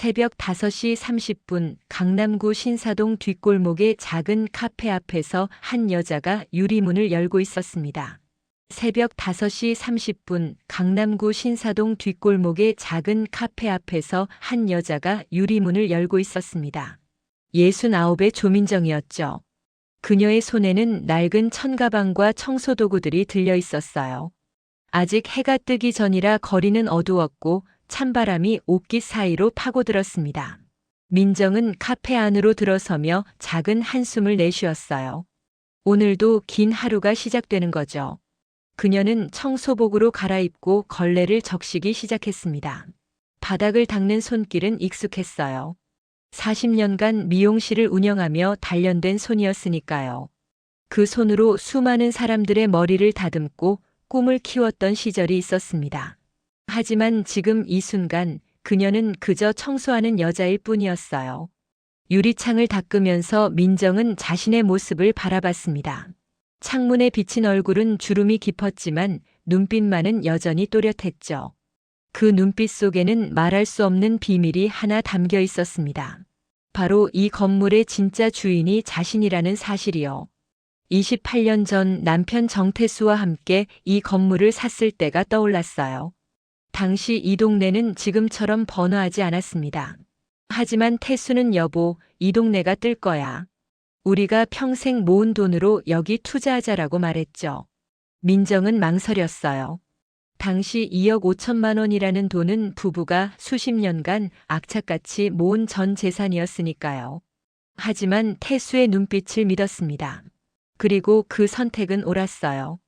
새벽 5시 30분 강남구 신사동 뒷골목의 작은 카페 앞에서 한 여자가 유리문을 열고 있었습니다. 새벽 5시 30분 강남구 신사동 뒷골목의 작은 카페 앞에서 한 여자가 유리문을 열고 있었습니다. 69의 조민정이었죠. 그녀의 손에는 낡은 천가방과 청소도구들이 들려 있었어요. 아직 해가 뜨기 전이라 거리는 어두웠고 찬바람이 옷깃 사이로 파고들었습니다. 민정은 카페 안으로 들어서며 작은 한숨을 내쉬었어요. 오늘도 긴 하루가 시작되는 거죠. 그녀는 청소복으로 갈아입고 걸레를 적시기 시작했습니다. 바닥을 닦는 손길은 익숙했어요. 40년간 미용실을 운영하며 단련된 손이었으니까요. 그 손으로 수많은 사람들의 머리를 다듬고 꿈을 키웠던 시절이 있었습니다. 하지만 지금 이 순간 그녀는 그저 청소하는 여자일 뿐이었어요. 유리창을 닦으면서 민정은 자신의 모습을 바라봤습니다. 창문에 비친 얼굴은 주름이 깊었지만 눈빛만은 여전히 또렷했죠. 그 눈빛 속에는 말할 수 없는 비밀이 하나 담겨 있었습니다. 바로 이 건물의 진짜 주인이 자신이라는 사실이요. 28년 전 남편 정태수와 함께 이 건물을 샀을 때가 떠올랐어요. 당시 이 동네는 지금처럼 번화하지 않았습니다. 하지만 태수는 여보, 이 동네가 뜰 거야. 우리가 평생 모은 돈으로 여기 투자하자라고 말했죠. 민정은 망설였어요. 당시 2억 5천만 원이라는 돈은 부부가 수십 년간 악착같이 모은 전 재산이었으니까요. 하지만 태수의 눈빛을 믿었습니다. 그리고 그 선택은 옳았어요.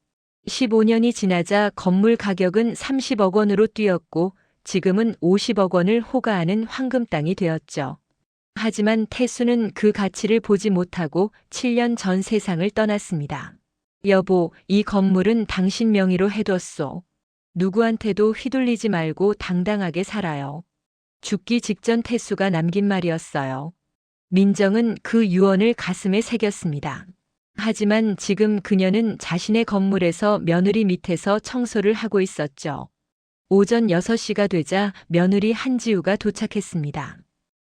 15년이 지나자 건물 가격은 30억 원으로 뛰었고 지금은 50억 원을 호가하는 황금 땅이 되었죠. 하지만 태수는 그 가치를 보지 못하고 7년 전 세상을 떠났습니다. 여보, 이 건물은 당신 명의로 해뒀소. 누구한테도 휘둘리지 말고 당당하게 살아요. 죽기 직전 태수가 남긴 말이었어요. 민정은 그 유언을 가슴에 새겼습니다. 하지만 지금 그녀는 자신의 건물에서 며느리 밑에서 청소를 하고 있었죠. 오전 6시가 되자 며느리 한지우가 도착했습니다.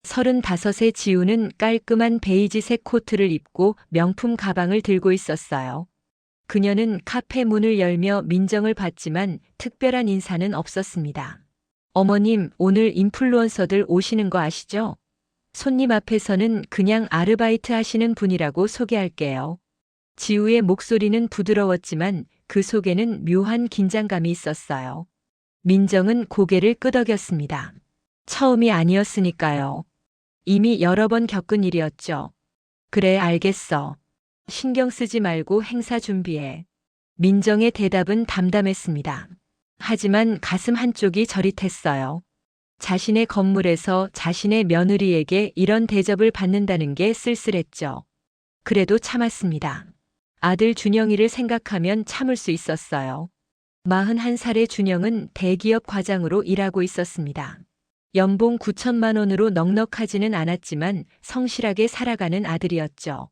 35의 지우는 깔끔한 베이지색 코트를 입고 명품 가방을 들고 있었어요. 그녀는 카페 문을 열며 민정을 봤지만 특별한 인사는 없었습니다. 어머님, 오늘 인플루언서들 오시는 거 아시죠? 손님 앞에서는 그냥 아르바이트 하시는 분이라고 소개할게요. 지우의 목소리는 부드러웠지만 그 속에는 묘한 긴장감이 있었어요. 민정은 고개를 끄덕였습니다. 처음이 아니었으니까요. 이미 여러 번 겪은 일이었죠. 그래, 알겠어. 신경 쓰지 말고 행사 준비해. 민정의 대답은 담담했습니다. 하지만 가슴 한쪽이 저릿했어요. 자신의 건물에서 자신의 며느리에게 이런 대접을 받는다는 게 쓸쓸했죠. 그래도 참았습니다. 아들 준영이를 생각하면 참을 수 있었어요. 41살의 준영은 대기업 과장으로 일하고 있었습니다. 연봉 9천만 원으로 넉넉하지는 않았지만 성실하게 살아가는 아들이었죠.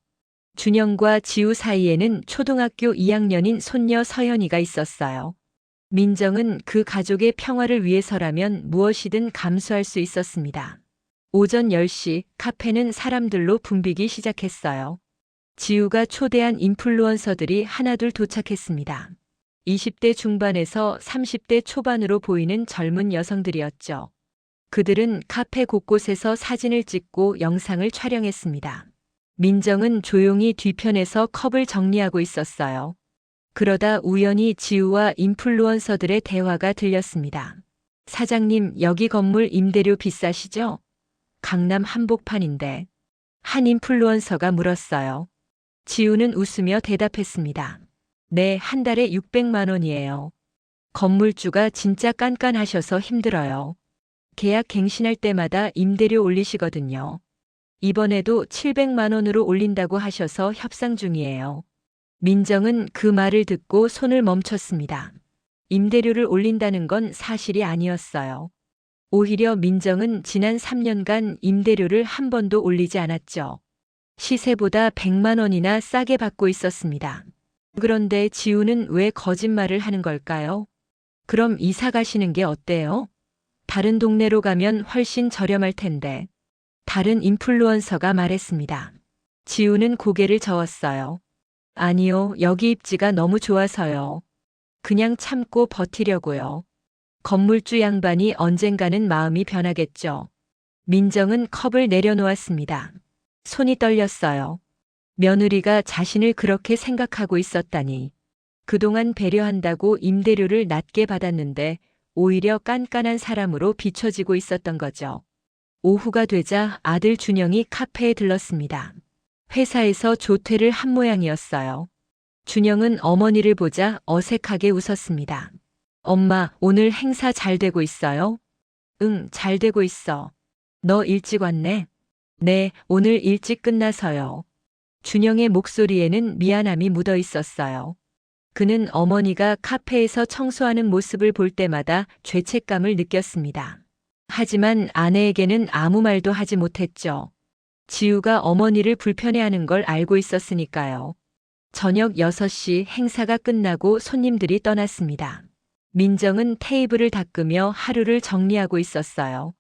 준영과 지우 사이에는 초등학교 2학년인 손녀 서연이가 있었어요. 민정은 그 가족의 평화를 위해서라면 무엇이든 감수할 수 있었습니다. 오전 10시 카페는 사람들로 붐비기 시작했어요. 지우가 초대한 인플루언서들이 하나둘 도착했습니다. 20대 중반에서 30대 초반으로 보이는 젊은 여성들이었죠. 그들은 카페 곳곳에서 사진을 찍고 영상을 촬영했습니다. 민정은 조용히 뒤편에서 컵을 정리하고 있었어요. 그러다 우연히 지우와 인플루언서들의 대화가 들렸습니다. 사장님, 여기 건물 임대료 비싸시죠? 강남 한복판인데. 한 인플루언서가 물었어요. 지우는 웃으며 대답했습니다. 네, 한 달에 600만 원이에요. 건물주가 진짜 깐깐하셔서 힘들어요. 계약 갱신할 때마다 임대료 올리시거든요. 이번에도 700만 원으로 올린다고 하셔서 협상 중이에요. 민정은 그 말을 듣고 손을 멈췄습니다. 임대료를 올린다는 건 사실이 아니었어요. 오히려 민정은 지난 3년간 임대료를 한 번도 올리지 않았죠. 시세보다 100만 원이나 싸게 받고 있었습니다. 그런데 지우는 왜 거짓말을 하는 걸까요? 그럼 이사 가시는 게 어때요? 다른 동네로 가면 훨씬 저렴할 텐데. 다른 인플루언서가 말했습니다. 지우는 고개를 저었어요. 아니요, 여기 입지가 너무 좋아서요. 그냥 참고 버티려고요. 건물주 양반이 언젠가는 마음이 변하겠죠. 민정은 컵을 내려놓았습니다. 손이 떨렸어요. 며느리가 자신을 그렇게 생각하고 있었다니. 그동안 배려한다고 임대료를 낮게 받았는데 오히려 깐깐한 사람으로 비춰지고 있었던 거죠. 오후가 되자 아들 준영이 카페에 들렀습니다. 회사에서 조퇴를 한 모양이었어요. 준영은 어머니를 보자 어색하게 웃었습니다. 엄마, 오늘 행사 잘 되고 있어요? 응, 잘 되고 있어. 너 일찍 왔네? 네, 오늘 일찍 끝나서요. 준영의 목소리에는 미안함이 묻어 있었어요. 그는 어머니가 카페에서 청소하는 모습을 볼 때마다 죄책감을 느꼈습니다. 하지만 아내에게는 아무 말도 하지 못했죠. 지우가 어머니를 불편해하는 걸 알고 있었으니까요. 저녁 6시 행사가 끝나고 손님들이 떠났습니다. 민정은 테이블을 닦으며 하루를 정리하고 있었어요.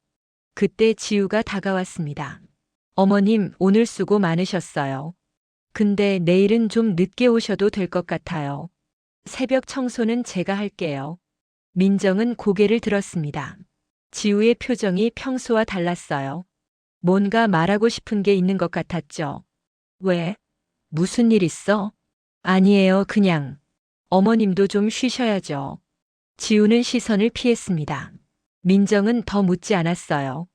그때 지우가 다가왔습니다. 어머님, 오늘 수고 많으셨어요. 근데 내일은 좀 늦게 오셔도 될 것 같아요. 새벽 청소는 제가 할게요. 민정은 고개를 들었습니다. 지우의 표정이 평소와 달랐어요. 뭔가 말하고 싶은 게 있는 것 같았죠. 왜? 무슨 일 있어? 아니에요, 그냥. 어머님도 좀 쉬셔야죠. 지우는 시선을 피했습니다. 민정은 더 묻지 않았어요.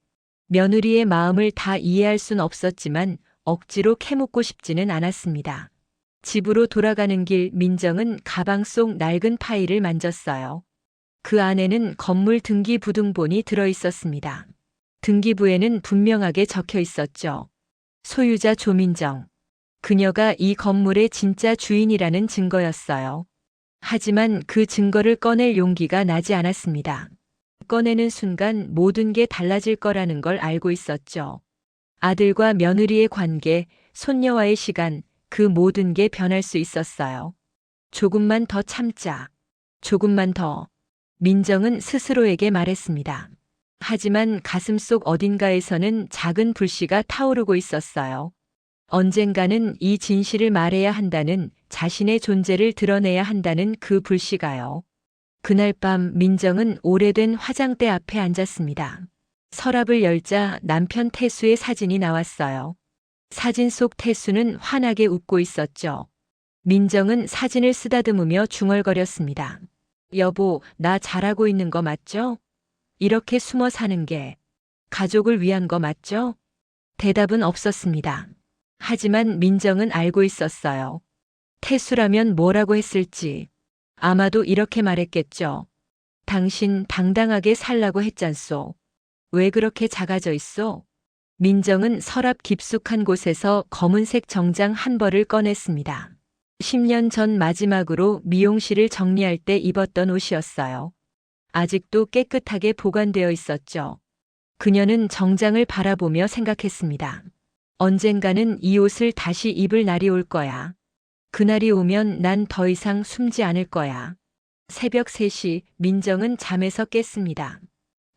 며느리의 마음을 다 이해할 순 없었지만 억지로 캐묻고 싶지는 않았습니다. 집으로 돌아가는 길 민정은 가방 속 낡은 파일을 만졌어요. 그 안에는 건물 등기부등본이 들어 있었습니다. 등기부에는 분명하게 적혀 있었죠. 소유자 조민정. 그녀가 이 건물의 진짜 주인이라는 증거였어요. 하지만 그 증거를 꺼낼 용기가 나지 않았습니다. 꺼내는 순간 모든 게 달라질 거라는 걸 알고 있었죠. 아들과 며느리의 관계, 손녀와의 시간, 그 모든 게 변할 수 있었어요. 조금만 더 참자. 조금만 더. 민정은 스스로에게 말했습니다. 하지만 가슴속 어딘가에서는 작은 불씨가 타오르고 있었어요. 언젠가는 이 진실을 말해야 한다는, 자신의 존재를 드러내야 한다는 그 불씨가요. 그날 밤 민정은 오래된 화장대 앞에 앉았습니다. 서랍을 열자 남편 태수의 사진이 나왔어요. 사진 속 태수는 환하게 웃고 있었죠. 민정은 사진을 쓰다듬으며 중얼거렸습니다. 여보, 나 잘하고 있는 거 맞죠? 이렇게 숨어 사는 게 가족을 위한 거 맞죠? 대답은 없었습니다. 하지만 민정은 알고 있었어요. 태수라면 뭐라고 했을지. 아마도 이렇게 말했겠죠. 당신 당당하게 살라고 했잖소. 왜 그렇게 작아져 있어? 민정은 서랍 깊숙한 곳에서 검은색 정장 한 벌을 꺼냈습니다. 10년 전 마지막으로 미용실을 정리할 때 입었던 옷이었어요. 아직도 깨끗하게 보관되어 있었죠. 그녀는 정장을 바라보며 생각했습니다. 언젠가는 이 옷을 다시 입을 날이 올 거야. 그날이 오면 난 더 이상 숨지 않을 거야. 새벽 3시 민정은 잠에서 깼습니다.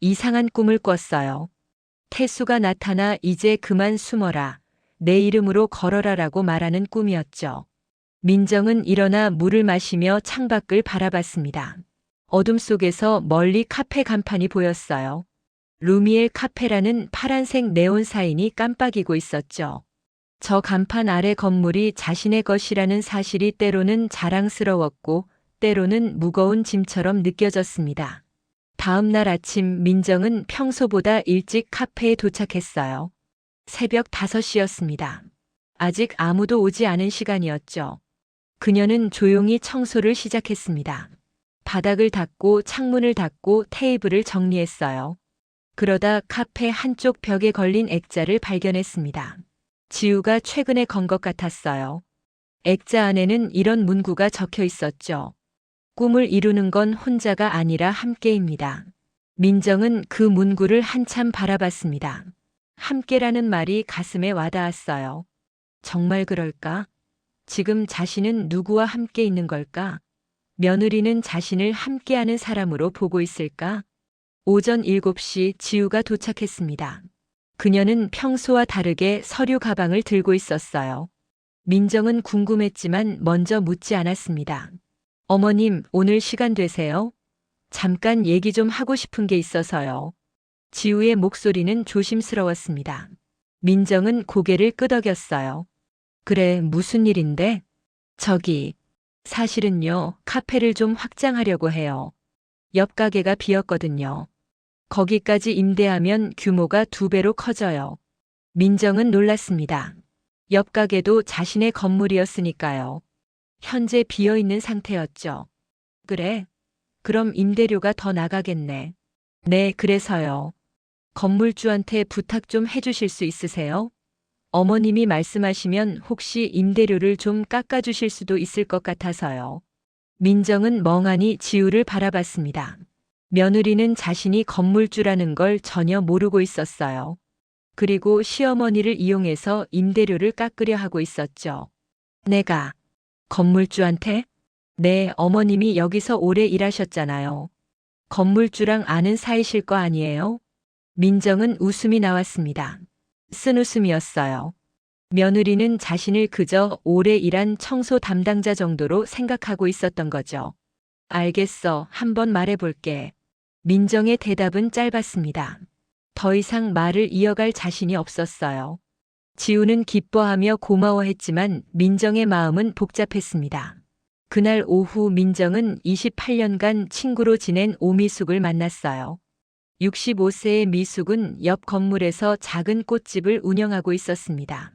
이상한 꿈을 꿨어요. 태수가 나타나 이제 그만 숨어라. 내 이름으로 걸어라라고 말하는 꿈이었죠. 민정은 일어나 물을 마시며 창밖을 바라봤습니다. 어둠 속에서 멀리 카페 간판이 보였어요. 루미엘 카페라는 파란색 네온 사인이 깜빡이고 있었죠. 저 간판 아래 건물이 자신의 것이라는 사실이 때로는 자랑스러웠고 때로는 무거운 짐처럼 느껴졌습니다. 다음 날 아침 민정은 평소보다 일찍 카페에 도착했어요. 새벽 5시였습니다. 아직 아무도 오지 않은 시간이었죠. 그녀는 조용히 청소를 시작했습니다. 바닥을 닦고 창문을 닫고 테이블을 정리했어요. 그러다 카페 한쪽 벽에 걸린 액자를 발견했습니다. 지우가 최근에 건 것 같았어요. 액자 안에는 이런 문구가 적혀 있었죠. 꿈을 이루는 건 혼자가 아니라 함께입니다. 민정은 그 문구를 한참 바라봤습니다. 함께라는 말이 가슴에 와닿았어요. 정말 그럴까? 지금 자신은 누구와 함께 있는 걸까? 며느리는 자신을 함께하는 사람으로 보고 있을까? 오전 7시 지우가 도착했습니다. 그녀는 평소와 다르게 서류 가방을 들고 있었어요. 민정은 궁금했지만 먼저 묻지 않았습니다. 어머님, 오늘 시간 되세요? 잠깐 얘기 좀 하고 싶은 게 있어서요. 지우의 목소리는 조심스러웠습니다. 민정은 고개를 끄덕였어요. 그래, 무슨 일인데? 저기, 사실은요, 카페를 좀 확장하려고 해요. 옆 가게가 비었거든요. 거기까지 임대하면 규모가 2배로 커져요. 민정은 놀랐습니다. 옆 가게도 자신의 건물이었으니까요. 현재 비어있는 상태였죠. 그래? 그럼 임대료가 더 나가겠네. 네, 그래서요. 건물주한테 부탁 좀 해주실 수 있으세요? 어머님이 말씀하시면 혹시 임대료를 좀 깎아주실 수도 있을 것 같아서요. 민정은 멍하니 지우를 바라봤습니다. 며느리는 자신이 건물주라는 걸 전혀 모르고 있었어요. 그리고 시어머니를 이용해서 임대료를 깎으려 하고 있었죠. 내가 건물주한테? 네, 어머님이 여기서 오래 일하셨잖아요. 건물주랑 아는 사이실 거 아니에요? 민정은 웃음이 나왔습니다. 쓴 웃음이었어요. 며느리는 자신을 그저 오래 일한 청소 담당자 정도로 생각하고 있었던 거죠. 알겠어, 한번 말해볼게. 민정의 대답은 짧았습니다. 더 이상 말을 이어갈 자신이 없었어요. 지우는 기뻐하며 고마워했지만 민정의 마음은 복잡했습니다. 그날 오후 민정은 28년간 친구로 지낸 오미숙을 만났어요. 65세의 미숙은 옆 건물에서 작은 꽃집을 운영하고 있었습니다.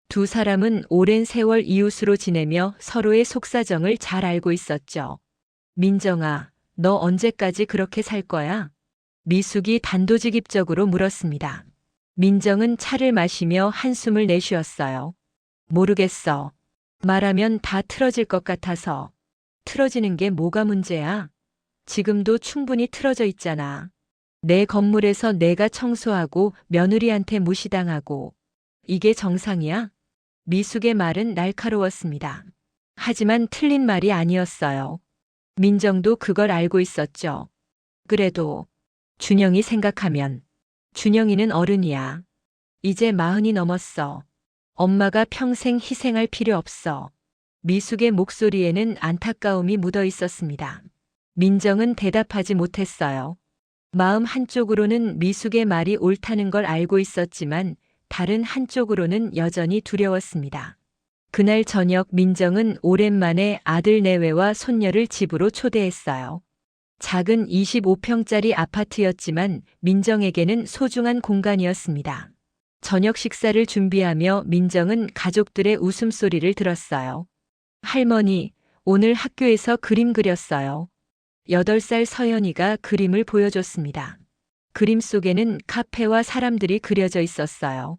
두 사람은 오랜 세월 이웃으로 지내며 서로의 속사정을 잘 알고 있었죠. 민정아, 너 언제까지 그렇게 살 거야? 미숙이 단도직입적으로 물었습니다. 민정은 차를 마시며 한숨을 내쉬었어요. 모르겠어. 말하면 다 틀어질 것 같아서. 틀어지는 게 뭐가 문제야? 지금도 충분히 틀어져 있잖아. 내 건물에서 내가 청소하고 며느리한테 무시당하고. 이게 정상이야? 미숙의 말은 날카로웠습니다. 하지만 틀린 말이 아니었어요. 민정도 그걸 알고 있었죠. 그래도 준영이 생각하면 준영이는 어른이야. 이제 40이 넘었어. 엄마가 평생 희생할 필요 없어. 미숙의 목소리에는 안타까움이 묻어 있었습니다. 민정은 대답하지 못했어요. 마음 한쪽으로는 미숙의 말이 옳다는 걸 알고 있었지만 다른 한쪽으로는 여전히 두려웠습니다. 그날 저녁 민정은 오랜만에 아들 내외와 손녀를 집으로 초대했어요. 작은 25평짜리 아파트였지만 민정에게는 소중한 공간이었습니다. 저녁 식사를 준비하며 민정은 가족들의 웃음소리를 들었어요. 할머니, 오늘 학교에서 그림 그렸어요. 8살 서연이가 그림을 보여줬습니다. 그림 속에는 카페와 사람들이 그려져 있었어요.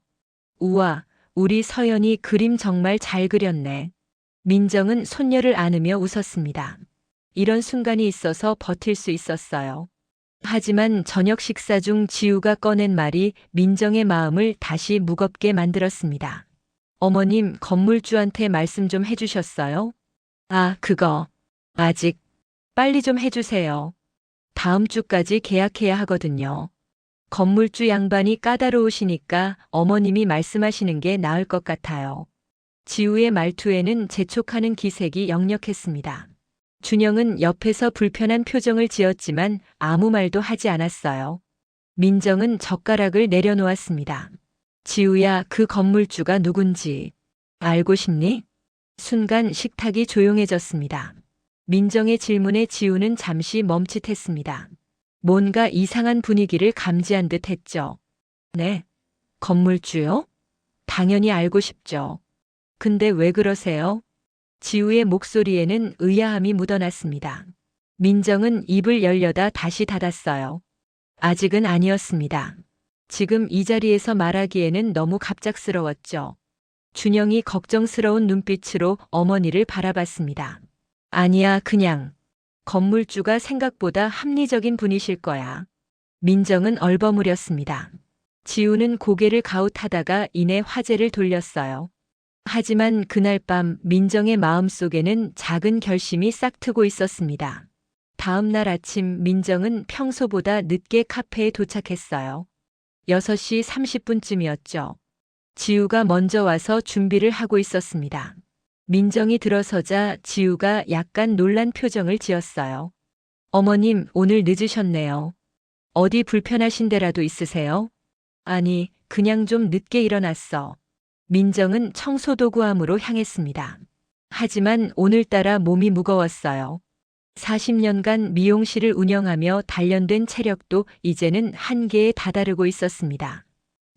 우와, 우리 서연이 그림 정말 잘 그렸네. 민정은 손녀를 안으며 웃었습니다. 이런 순간이 있어서 버틸 수 있었어요. 하지만 저녁 식사 중 지우가 꺼낸 말이 민정의 마음을 다시 무겁게 만들었습니다. 어머님, 건물주한테 말씀 좀 해주셨어요? 아, 그거. 아직. 빨리 좀 해주세요. 다음 주까지 계약해야 하거든요. 건물주 양반이 까다로우시니까 어머님이 말씀하시는 게 나을 것 같아요. 지우의 말투에는 재촉하는 기색이 역력했습니다. 준영은 옆에서 불편한 표정을 지었지만 아무 말도 하지 않았어요. 민정은 젓가락을 내려놓았습니다. 지우야, 그 건물주가 누군지 알고 싶니? 순간 식탁이 조용해졌습니다. 민정의 질문에 지우는 잠시 멈칫했습니다. 뭔가 이상한 분위기를 감지한 듯 했죠. 네. 건물주요? 당연히 알고 싶죠. 근데 왜 그러세요? 지우의 목소리에는 의아함이 묻어났습니다. 민정은 입을 열려다 다시 닫았어요. 아직은 아니었습니다. 지금 이 자리에서 말하기에는 너무 갑작스러웠죠. 준영이 걱정스러운 눈빛으로 어머니를 바라봤습니다. 아니야, 그냥. 건물주가 생각보다 합리적인 분이실 거야. 민정은 얼버무렸습니다. 지우는 고개를 가웃하다가 이내 화제를 돌렸어요. 하지만 그날 밤 민정의 마음속에는 작은 결심이 싹트고 있었습니다. 다음 날 아침 민정은 평소보다 늦게 카페에 도착했어요. 6시 30분쯤이었죠. 지우가 먼저 와서 준비를 하고 있었습니다. 민정이 들어서자 지우가 약간 놀란 표정을 지었어요. 어머님, 오늘 늦으셨네요. 어디 불편하신 데라도 있으세요? 아니, 그냥 좀 늦게 일어났어. 민정은 청소도구함으로 향했습니다. 하지만 오늘따라 몸이 무거웠어요. 40년간 미용실을 운영하며 단련된 체력도 이제는 한계에 다다르고 있었습니다.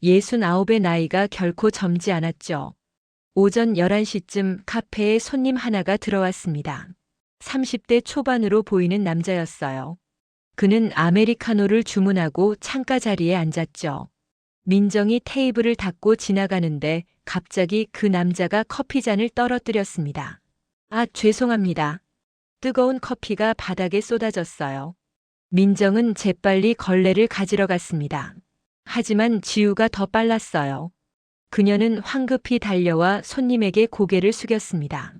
69의 나이가 결코 젊지 않았죠. 오전 11시쯤 카페에 손님 하나가 들어왔습니다. 30대 초반으로 보이는 남자였어요. 그는 아메리카노를 주문하고 창가 자리에 앉았죠. 민정이 테이블을 닫고 지나가는데 갑자기 그 남자가 커피잔을 떨어뜨렸습니다. 아, 죄송합니다. 뜨거운 커피가 바닥에 쏟아졌어요. 민정은 재빨리 걸레를 가지러 갔습니다. 하지만 지우가 더 빨랐어요. 그녀는 황급히 달려와 손님에게 고개를 숙였습니다.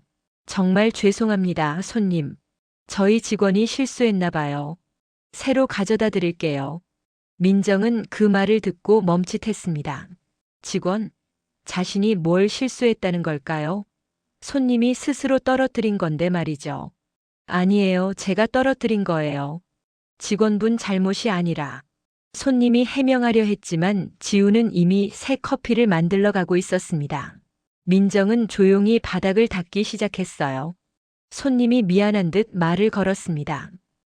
정말 죄송합니다, 손님. 저희 직원이 실수했나 봐요. 새로 가져다 드릴게요. 민정은 그 말을 듣고 멈칫했습니다. 직원? 자신이 뭘 실수했다는 걸까요? 손님이 스스로 떨어뜨린 건데 말이죠. 아니에요, 제가 떨어뜨린 거예요. 직원분 잘못이 아니라. 손님이 해명하려 했지만 지우는 이미 새 커피를 만들러 가고 있었습니다. 민정은 조용히 바닥을 닦기 시작했어요. 손님이 미안한 듯 말을 걸었습니다.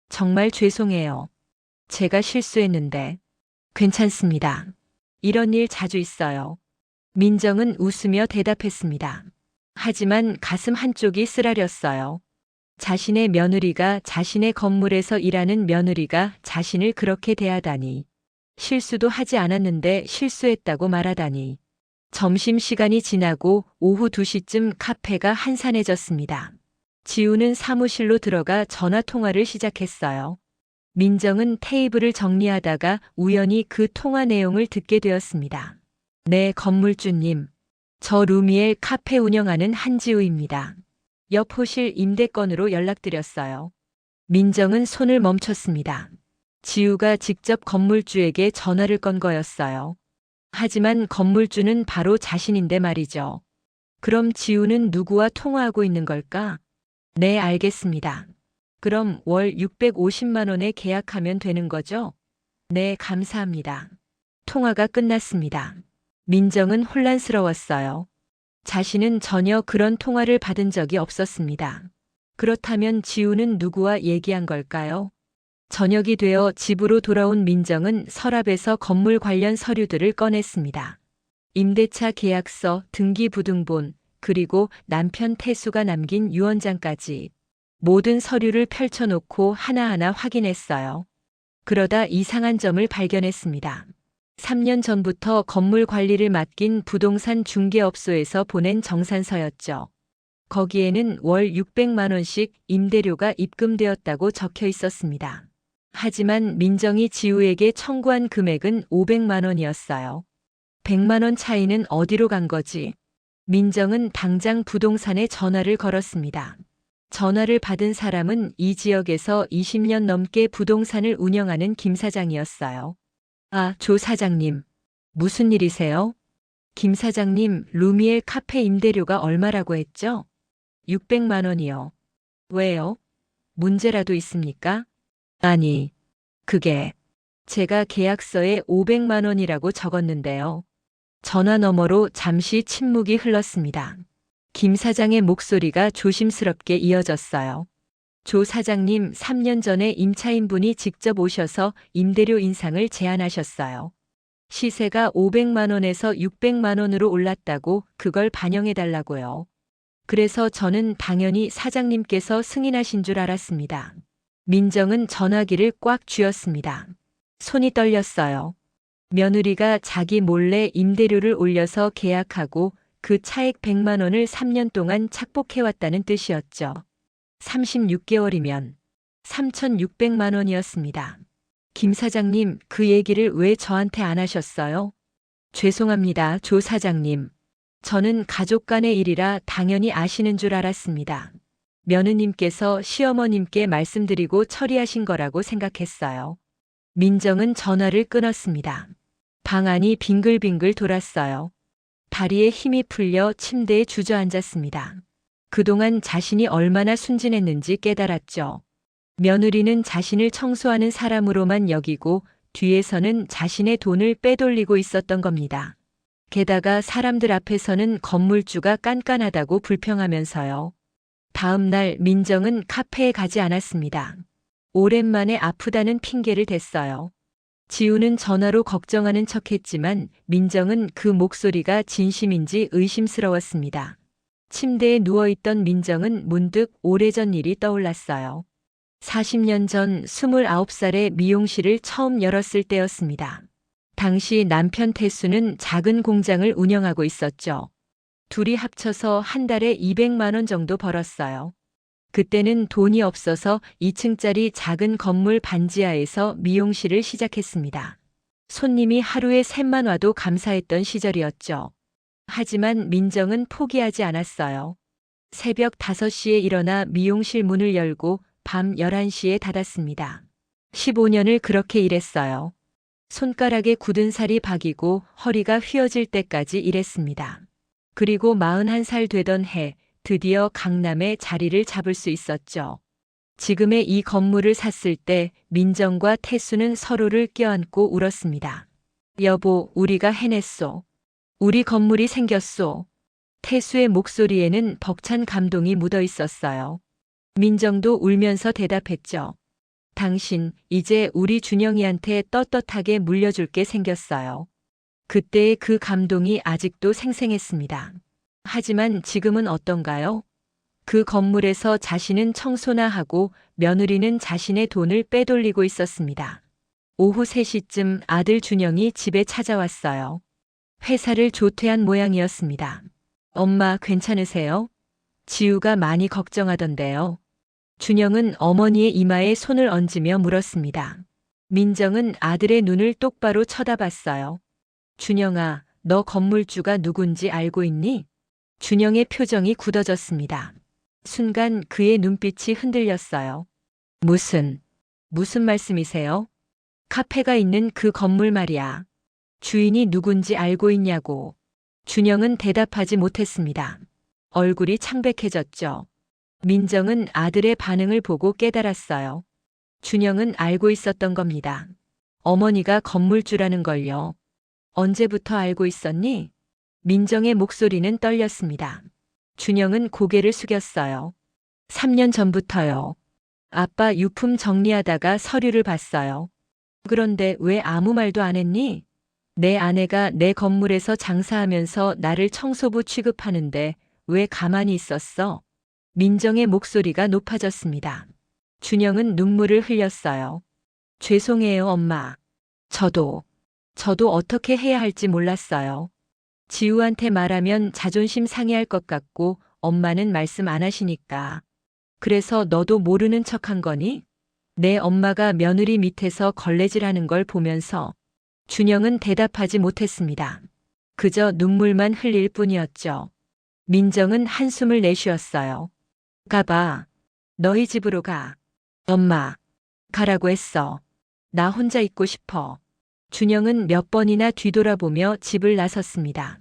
정말 죄송해요. 제가 실수했는데. 괜찮습니다. 이런 일 자주 있어요. 민정은 웃으며 대답했습니다. 하지만 가슴 한쪽이 쓰라렸어요. 자신의 며느리가 자신의 건물에서 일하는 며느리가 자신을 그렇게 대하다니. 실수도 하지 않았는데 실수했다고 말하다니. 점심시간이 지나고 오후 2시쯤 카페가 한산해졌습니다. 지우는 사무실로 들어가 전화통화를 시작했어요. 민정은 테이블을 정리하다가 우연히 그 통화 내용을 듣게 되었습니다. 네, 건물주님. 저 루미엘 카페 운영하는 한지우입니다. 옆 호실 임대건으로 연락드렸어요. 민정은 손을 멈췄습니다. 지우가 직접 건물주에게 전화를 건 거였어요. 하지만 건물주는 바로 자신인데 말이죠. 그럼 지우는 누구와 통화하고 있는 걸까? 네, 알겠습니다. 그럼 월 650만 원에 계약하면 되는 거죠? 네, 감사합니다. 통화가 끝났습니다. 민정은 혼란스러웠어요. 자신은 전혀 그런 통화를 받은 적이 없었습니다. 그렇다면 지우는 누구와 얘기한 걸까요? 저녁이 되어 집으로 돌아온 민정은 서랍에서 건물 관련 서류들을 꺼냈습니다. 임대차 계약서, 등기부등본, 그리고 남편 태수가 남긴 유언장까지 모든 서류를 펼쳐놓고 하나하나 확인했어요. 그러다 이상한 점을 발견했습니다. 3년 전부터 건물 관리를 맡긴 부동산 중개업소에서 보낸 정산서였죠. 거기에는 월 600만 원씩 임대료가 입금되었다고 적혀 있었습니다. 하지만 민정이 지우에게 청구한 금액은 500만 원이었어요. 100만 원 차이는 어디로 간 거지? 민정은 당장 부동산에 전화를 걸었습니다. 전화를 받은 사람은 이 지역에서 20년 넘게 부동산을 운영하는 김 사장이었어요. 아, 조 사장님. 무슨 일이세요? 김 사장님, 루미엘 카페 임대료가 얼마라고 했죠? 600만 원이요. 왜요? 문제라도 있습니까? 아니, 그게 제가 계약서에 500만 원이라고 적었는데요. 전화 너머로 잠시 침묵이 흘렀습니다. 김 사장의 목소리가 조심스럽게 이어졌어요. 조 사장님, 3년 전에 임차인분이 직접 오셔서 임대료 인상을 제안하셨어요. 시세가 500만 원에서 600만 원으로 올랐다고 그걸 반영해달라고요. 그래서 저는 당연히 사장님께서 승인하신 줄 알았습니다. 민정은 전화기를 꽉 쥐었습니다. 손이 떨렸어요. 며느리가 자기 몰래 임대료를 올려서 계약하고 그 차액 100만 원을 3년 동안 착복해왔다는 뜻이었죠. 36개월이면 3,600만 원이었습니다. 김 사장님, 그 얘기를 왜 저한테 안 하셨어요? 죄송합니다, 조 사장님. 저는 가족 간의 일이라 당연히 아시는 줄 알았습니다. 며느님께서 시어머님께 말씀드리고 처리하신 거라고 생각했어요. 민정은 전화를 끊었습니다. 방 안이 빙글빙글 돌았어요. 다리에 힘이 풀려 침대에 주저앉았습니다. 그동안 자신이 얼마나 순진했는지 깨달았죠. 며느리는 자신을 청소하는 사람으로만 여기고 뒤에서는 자신의 돈을 빼돌리고 있었던 겁니다. 게다가 사람들 앞에서는 건물주가 깐깐하다고 불평하면서요. 다음 날 민정은 카페에 가지 않았습니다. 오랜만에 아프다는 핑계를 댔어요. 지우는 전화로 걱정하는 척했지만 민정은 그 목소리가 진심인지 의심스러웠습니다. 침대에 누워있던 민정은 문득 오래전 일이 떠올랐어요. 40년 전 29살에 미용실을 처음 열었을 때였습니다. 당시 남편 태수는 작은 공장을 운영하고 있었죠. 둘이 합쳐서 한 달에 200만 원 정도 벌었어요. 그때는 돈이 없어서 2층짜리 작은 건물 반지하에서 미용실을 시작했습니다. 손님이 하루에 셋만 와도 감사했던 시절이었죠. 하지만 민정은 포기하지 않았어요. 새벽 5시에 일어나 미용실 문을 열고 밤 11시에 닫았습니다. 15년을 그렇게 일했어요. 손가락에 굳은 살이 박이고 허리가 휘어질 때까지 일했습니다. 그리고 41살 되던 해 드디어 강남에 자리를 잡을 수 있었죠. 지금의 이 건물을 샀을 때 민정과 태수는 서로를 껴안고 울었습니다. 여보, 우리가 해냈소. 우리 건물이 생겼소. 태수의 목소리에는 벅찬 감동이 묻어 있었어요. 민정도 울면서 대답했죠. 당신, 이제 우리 준영이한테 떳떳하게 물려줄 게 생겼어요. 그때의 그 감동이 아직도 생생했습니다. 하지만 지금은 어떤가요? 그 건물에서 자신은 청소나 하고 며느리는 자신의 돈을 빼돌리고 있었습니다. 오후 3시쯤 아들 준영이 집에 찾아왔어요. 회사를 조퇴한 모양이었습니다. 엄마 괜찮으세요? 지우가 많이 걱정하던데요. 준영은 어머니의 이마에 손을 얹으며 물었습니다. 민정은 아들의 눈을 똑바로 쳐다봤어요. 준영아, 너 건물주가 누군지 알고 있니? 준영의 표정이 굳어졌습니다. 순간 그의 눈빛이 흔들렸어요. 무슨 말씀이세요? 카페가 있는 그 건물 말이야. 주인이 누군지 알고 있냐고. 준영은 대답하지 못했습니다. 얼굴이 창백해졌죠. 민정은 아들의 반응을 보고 깨달았어요. 준영은 알고 있었던 겁니다. 어머니가 건물주라는 걸요. 언제부터 알고 있었니? 민정의 목소리는 떨렸습니다. 준영은 고개를 숙였어요. 3년 전부터요. 아빠 유품 정리하다가 서류를 봤어요. 그런데 왜 아무 말도 안 했니? 내 아내가 내 건물에서 장사하면서 나를 청소부 취급하는데 왜 가만히 있었어? 민정의 목소리가 높아졌습니다. 준영은 눈물을 흘렸어요. 죄송해요, 엄마. 저도 어떻게 해야 할지 몰랐어요. 지우한테 말하면 자존심 상해할 것 같고 엄마는 말씀 안 하시니까. 그래서 너도 모르는 척한 거니? 내 엄마가 며느리 밑에서 걸레질하는 걸 보면서. 준영은 대답하지 못했습니다. 그저 눈물만 흘릴 뿐이었죠. 민정은 한숨을 내쉬었어요. 가봐. 너희 집으로 가. 엄마, 가라고 했어. 나 혼자 있고 싶어. 준영은 몇 번이나 뒤돌아보며 집을 나섰습니다.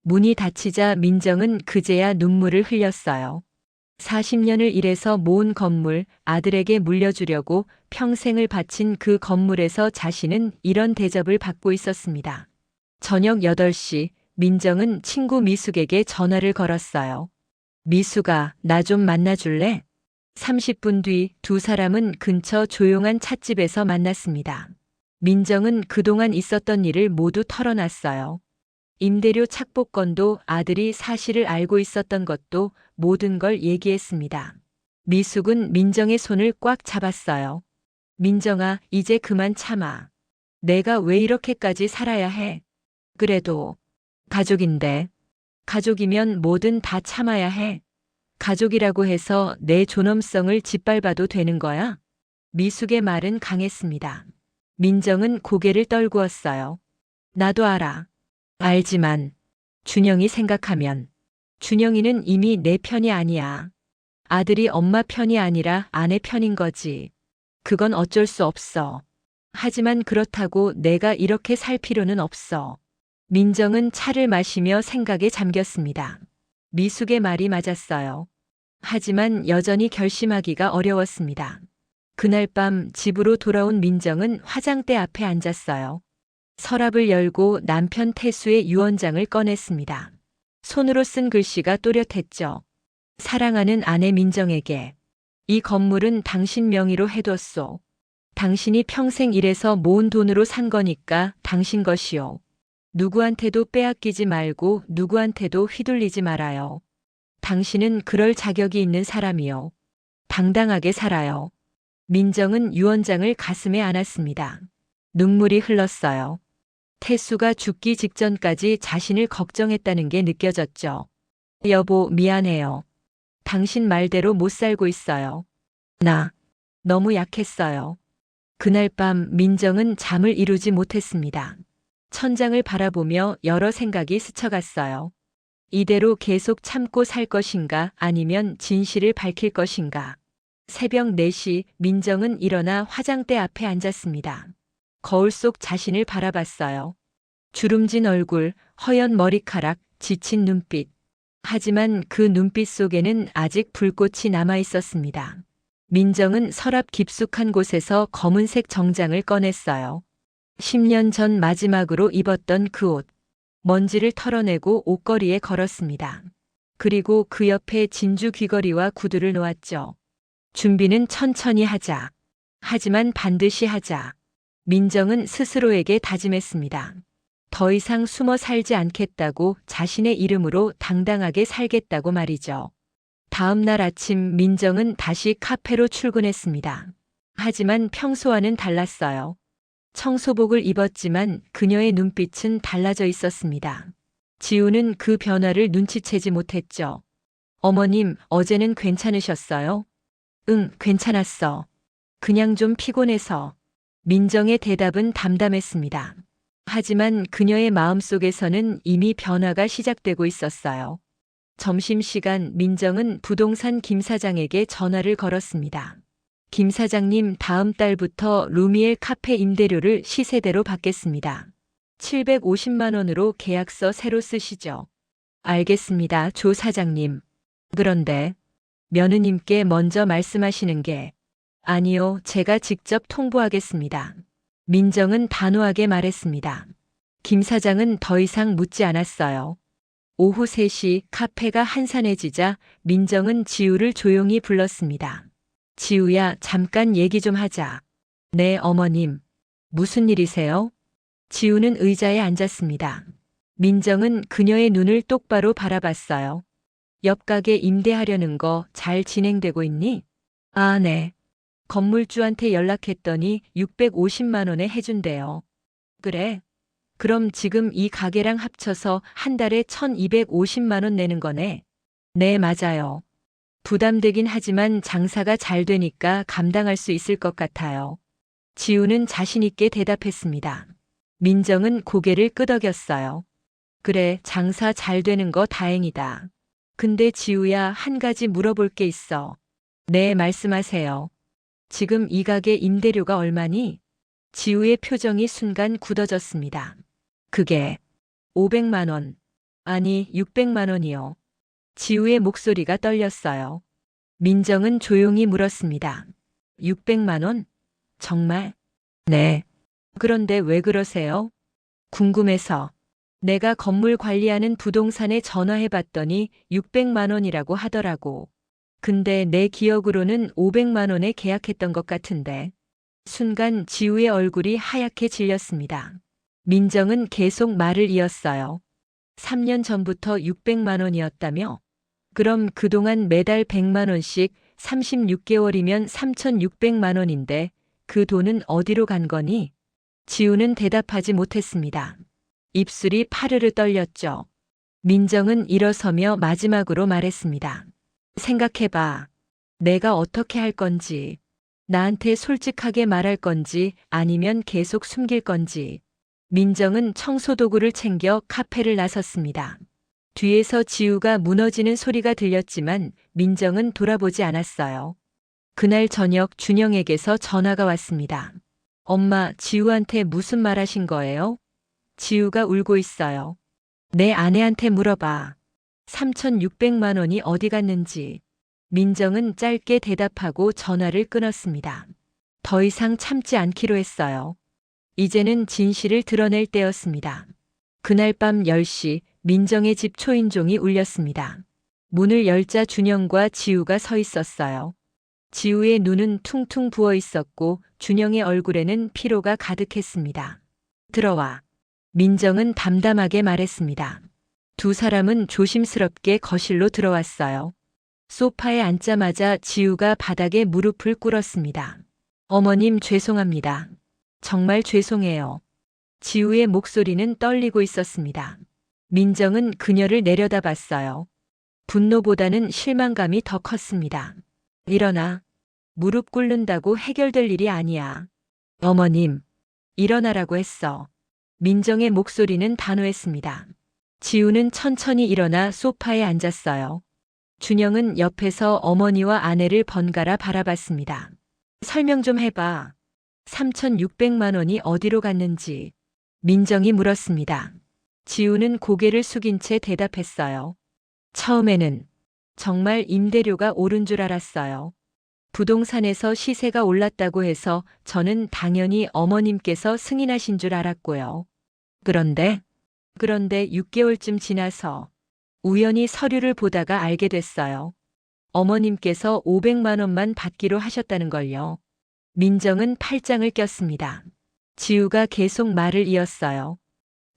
문이 닫히자 민정은 그제야 눈물을 흘렸어요. 40년을 일해서 모은 건물, 아들에게 물려주려고 평생을 바친 그 건물에서 자신은 이런 대접을 받고 있었습니다. 저녁 8시, 민정은 친구 미숙에게 전화를 걸었어요. 미숙아, 나 좀 만나줄래? 30분 뒤 두 사람은 근처 조용한 찻집에서 만났습니다. 민정은 그동안 있었던 일을 모두 털어놨어요. 임대료 착복건도 아들이 사실을 알고 있었던 것도 모든 걸 얘기했습니다. 미숙은 민정의 손을 꽉 잡았어요. 민정아, 이제 그만 참아. 내가 왜 이렇게까지 살아야 해? 그래도 가족인데. 가족이면 뭐든 다 참아야 해. 가족이라고 해서 내 존엄성을 짓밟아도 되는 거야? 미숙의 말은 강했습니다. 민정은 고개를 떨구었어요. 나도 알아. 알지만 준영이 생각하면 준영이는 이미 내 편이 아니야. 아들이 엄마 편이 아니라 아내 편인 거지. 그건 어쩔 수 없어. 하지만 그렇다고 내가 이렇게 살 필요는 없어. 민정은 차를 마시며 생각에 잠겼습니다. 미숙의 말이 맞았어요. 하지만 여전히 결심하기가 어려웠습니다. 그날 밤 집으로 돌아온 민정은 화장대 앞에 앉았어요. 서랍을 열고 남편 태수의 유언장을 꺼냈습니다. 손으로 쓴 글씨가 또렷했죠. 사랑하는 아내 민정에게. 이 건물은 당신 명의로 해뒀소. 당신이 평생 일해서 모은 돈으로 산 거니까 당신 것이요. 누구한테도 빼앗기지 말고 누구한테도 휘둘리지 말아요. 당신은 그럴 자격이 있는 사람이요. 당당하게 살아요. 민정은 유언장을 가슴에 안았습니다. 눈물이 흘렀어요. 태수가 죽기 직전까지 자신을 걱정했다는 게 느껴졌죠. 여보, 미안해요. 당신 말대로 못 살고 있어요. 나 너무 약했어요. 그날 밤 민정은 잠을 이루지 못했습니다. 천장을 바라보며 여러 생각이 스쳐갔어요. 이대로 계속 참고 살 것인가 아니면 진실을 밝힐 것인가. 새벽 4시 민정은 일어나 화장대 앞에 앉았습니다. 거울 속 자신을 바라봤어요. 주름진 얼굴, 허연 머리카락, 지친 눈빛. 하지만 그 눈빛 속에는 아직 불꽃이 남아 있었습니다. 민정은 서랍 깊숙한 곳에서 검은색 정장을 꺼냈어요. 10년 전 마지막으로 입었던 그 옷. 먼지를 털어내고 옷걸이에 걸었습니다. 그리고 그 옆에 진주 귀걸이와 구두를 놓았죠. 준비는 천천히 하자. 하지만 반드시 하자. 민정은 스스로에게 다짐했습니다. 더 이상 숨어 살지 않겠다고, 자신의 이름으로 당당하게 살겠다고 말이죠. 다음 날 아침 민정은 다시 카페로 출근했습니다. 하지만 평소와는 달랐어요. 청소복을 입었지만 그녀의 눈빛은 달라져 있었습니다. 지우는 그 변화를 눈치채지 못했죠. 어머님, 어제는 괜찮으셨어요? 응, 괜찮았어. 그냥 좀 피곤해서. 민정의 대답은 담담했습니다. 하지만 그녀의 마음속에서는 이미 변화가 시작되고 있었어요. 점심시간 민정은 부동산 김 사장에게 전화를 걸었습니다. 김 사장님, 다음 달부터 루미엘 카페 임대료를 시세대로 받겠습니다. 750만 원으로 계약서 새로 쓰시죠. 알겠습니다, 조 사장님. 그런데 며느님께 먼저 말씀하시는 게. 아니요, 제가 직접 통보하겠습니다. 민정은 단호하게 말했습니다. 김 사장은 더 이상 묻지 않았어요. 오후 3시 카페가 한산해지자 민정은 지우를 조용히 불렀습니다. 지우야, 잠깐 얘기 좀 하자. 네, 어머님. 무슨 일이세요? 지우는 의자에 앉았습니다. 민정은 그녀의 눈을 똑바로 바라봤어요. 옆 가게 임대하려는 거 잘 진행되고 있니? 아, 네. 건물주한테 연락했더니 650만 원에 해준대요. 그래? 그럼 지금 이 가게랑 합쳐서 한 달에 1250만 원 내는 거네. 네, 맞아요. 부담되긴 하지만 장사가 잘 되니까 감당할 수 있을 것 같아요. 지우는 자신 있게 대답했습니다. 민정은 고개를 끄덕였어요. 그래, 장사 잘 되는 거 다행이다. 근데 지우야, 한 가지 물어볼 게 있어. 네, 말씀하세요. 지금 이 가게 임대료가 얼마니? 지우의 표정이 순간 굳어졌습니다. 그게 500만 원. 아니, 600만 원이요. 지우의 목소리가 떨렸어요. 민정은 조용히 물었습니다. 600만 원? 정말? 네. 그런데 왜 그러세요? 궁금해서. 내가 건물 관리하는 부동산에 전화해봤더니 600만 원이라고 하더라고. 근데 내 기억으로는 500만 원에 계약했던 것 같은데. 순간 지우의 얼굴이 하얗게 질렸습니다. 민정은 계속 말을 이었어요. 3년 전부터 600만 원이었다며? 그럼 그동안 매달 100만 원씩 36개월이면 3,600만 원인데 그 돈은 어디로 간 거니? 지우는 대답하지 못했습니다. 입술이 파르르 떨렸죠. 민정은 일어서며 마지막으로 말했습니다. 생각해봐. 내가 어떻게 할 건지. 나한테 솔직하게 말할 건지 아니면 계속 숨길 건지. 민정은 청소도구를 챙겨 카페를 나섰습니다. 뒤에서 지우가 무너지는 소리가 들렸지만 민정은 돌아보지 않았어요. 그날 저녁 준영에게서 전화가 왔습니다. 엄마, 지우한테 무슨 말 하신 거예요? 지우가 울고 있어요. 내 아내한테 물어봐. 3,600만 원이 어디 갔는지. 민정은 짧게 대답하고 전화를 끊었습니다. 더 이상 참지 않기로 했어요. 이제는 진실을 드러낼 때였습니다. 그날 밤 10시 민정의 집 초인종이 울렸습니다. 문을 열자 준영과 지우가 서 있었어요. 지우의 눈은 퉁퉁 부어 있었고 준영의 얼굴에는 피로가 가득했습니다. 들어와. 민정은 담담하게 말했습니다. 두 사람은 조심스럽게 거실로 들어왔어요. 소파에 앉자마자 지우가 바닥에 무릎을 꿇었습니다. 어머님 죄송합니다. 정말 죄송해요. 지우의 목소리는 떨리고 있었습니다. 민정은 그녀를 내려다봤어요. 분노보다는 실망감이 더 컸습니다. 일어나. 무릎 꿇는다고 해결될 일이 아니야. 어머님, 일어나라고 했어. 민정의 목소리는 단호했습니다. 지우는 천천히 일어나 소파에 앉았어요. 준영은 옆에서 어머니와 아내를 번갈아 바라봤습니다. 설명 좀 해봐. 3,600만 원이 어디로 갔는지. 민정이 물었습니다. 지우는 고개를 숙인 채 대답했어요. 처음에는 정말 임대료가 오른 줄 알았어요. 부동산에서 시세가 올랐다고 해서 저는 당연히 어머님께서 승인하신 줄 알았고요. 그런데 6개월쯤 지나서 우연히 서류를 보다가 알게 됐어요. 어머님께서 500만 원만 받기로 하셨다는 걸요. 민정은 팔짱을 꼈습니다. 지우가 계속 말을 이었어요.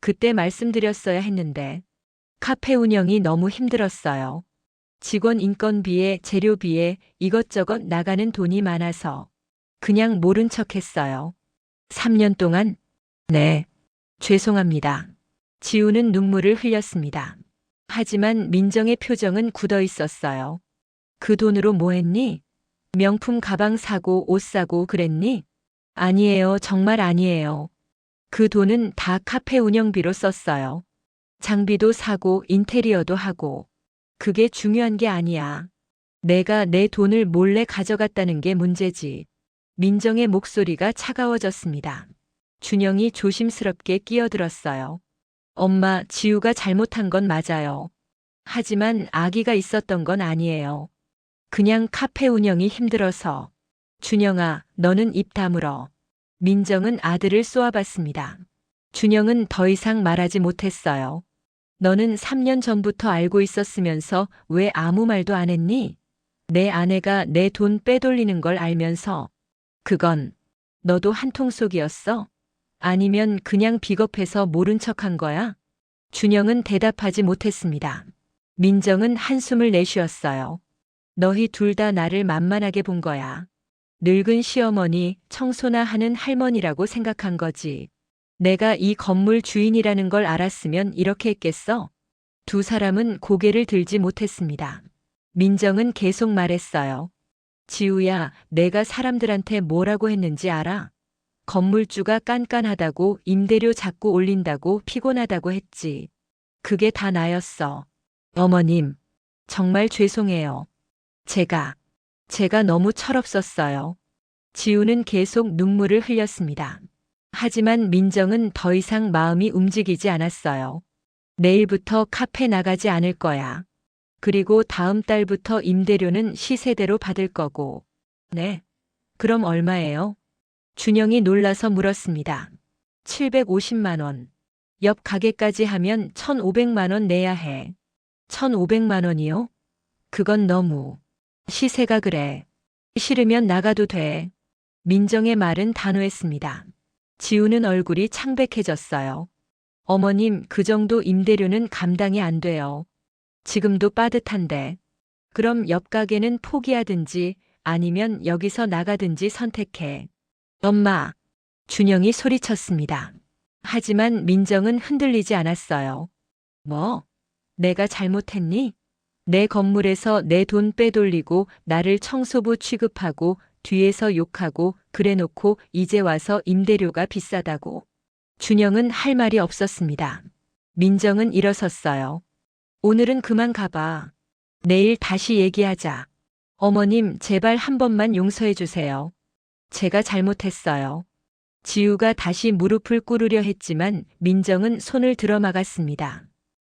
그때 말씀드렸어야 했는데 카페 운영이 너무 힘들었어요. 직원 인건비에 재료비에 이것저것 나가는 돈이 많아서 그냥 모른 척했어요. 3년 동안? 네. 죄송합니다. 지우는 눈물을 흘렸습니다. 하지만 민정의 표정은 굳어 있었어요. 그 돈으로 뭐 했니? 명품 가방 사고 옷 사고 그랬니? 아니에요. 정말 아니에요. 그 돈은 다 카페 운영비로 썼어요. 장비도 사고 인테리어도 하고. 그게 중요한 게 아니야. 내가 내 돈을 몰래 가져갔다는 게 문제지. 민정의 목소리가 차가워졌습니다. 준영이 조심스럽게 끼어들었어요. 엄마, 지우가 잘못한 건 맞아요. 하지만 아기가 있었던 건 아니에요. 그냥 카페 운영이 힘들어서. 준영아, 너는 입 다물어. 민정은 아들을 쏘아봤습니다. 준영은 더 이상 말하지 못했어요. 너는 3년 전부터 알고 있었으면서 왜 아무 말도 안 했니? 내 아내가 내 돈 빼돌리는 걸 알면서. 그건 너도 한통속이었어? 아니면 그냥 비겁해서 모른 척한 거야? 준영은 대답하지 못했습니다. 민정은 한숨을 내쉬었어요. 너희 둘 다 나를 만만하게 본 거야. 늙은 시어머니, 청소나 하는 할머니라고 생각한 거지. 내가 이 건물 주인이라는 걸 알았으면 이렇게 했겠어? 두 사람은 고개를 들지 못했습니다. 민정은 계속 말했어요. 지우야, 내가 사람들한테 뭐라고 했는지 알아? 건물주가 깐깐하다고 임대료 자꾸 올린다고 피곤하다고 했지. 그게 다 나였어. 어머님, 정말 죄송해요. 제가 너무 철없었어요. 지우는 계속 눈물을 흘렸습니다. 하지만 민정은 더 이상 마음이 움직이지 않았어요. 내일부터 카페 나가지 않을 거야. 그리고 다음 달부터 임대료는 시세대로 받을 거고. 네. 그럼 얼마예요? 준영이 놀라서 물었습니다. 750만 원. 옆 가게까지 하면 1,500만 원 내야 해. 1,500만 원이요? 그건 너무. 시세가 그래. 싫으면 나가도 돼. 민정의 말은 단호했습니다. 지우는 얼굴이 창백해졌어요. 어머님, 그 정도 임대료는 감당이 안 돼요. 지금도 빠듯한데. 그럼 옆 가게는 포기하든지 아니면 여기서 나가든지 선택해. 엄마. 준영이 소리쳤습니다. 하지만 민정은 흔들리지 않았어요. 뭐? 내가 잘못했니? 내 건물에서 내 돈 빼돌리고 나를 청소부 취급하고 뒤에서 욕하고 그래놓고 이제 와서 임대료가 비싸다고. 준영은 할 말이 없었습니다. 민정은 일어섰어요. 오늘은 그만 가봐. 내일 다시 얘기하자. 어머님, 제발 한 번만 용서해 주세요. 제가 잘못했어요. 지우가 다시 무릎을 꿇으려 했지만 민정은 손을 들어 막았습니다.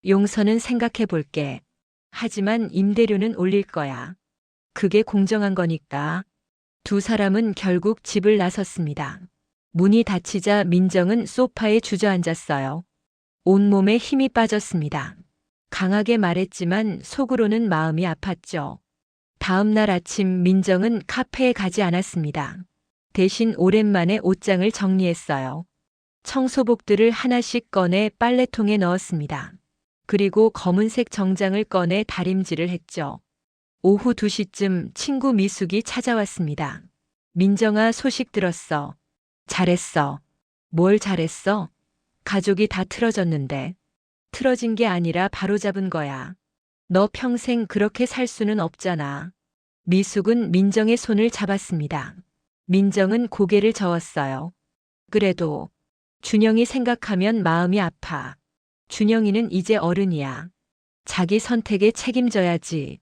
용서는 생각해 볼게. 하지만 임대료는 올릴 거야. 그게 공정한 거니까. 두 사람은 결국 집을 나섰습니다. 문이 닫히자 민정은 소파에 주저앉았어요. 온몸에 힘이 빠졌습니다. 강하게 말했지만 속으로는 마음이 아팠죠. 다음 날 아침 민정은 카페에 가지 않았습니다. 대신 오랜만에 옷장을 정리했어요. 청소복들을 하나씩 꺼내 빨래통에 넣었습니다. 그리고 검은색 정장을 꺼내 다림질을 했죠. 오후 2시쯤 친구 미숙이 찾아왔습니다. 민정아, 소식 들었어. 잘했어. 뭘 잘했어? 가족이 다 틀어졌는데. 틀어진 게 아니라 바로잡은 거야. 너 평생 그렇게 살 수는 없잖아. 미숙은 민정의 손을 잡았습니다. 민정은 고개를 저었어요. 그래도 준영이 생각하면 마음이 아파. 준영이는 이제 어른이야. 자기 선택에 책임져야지.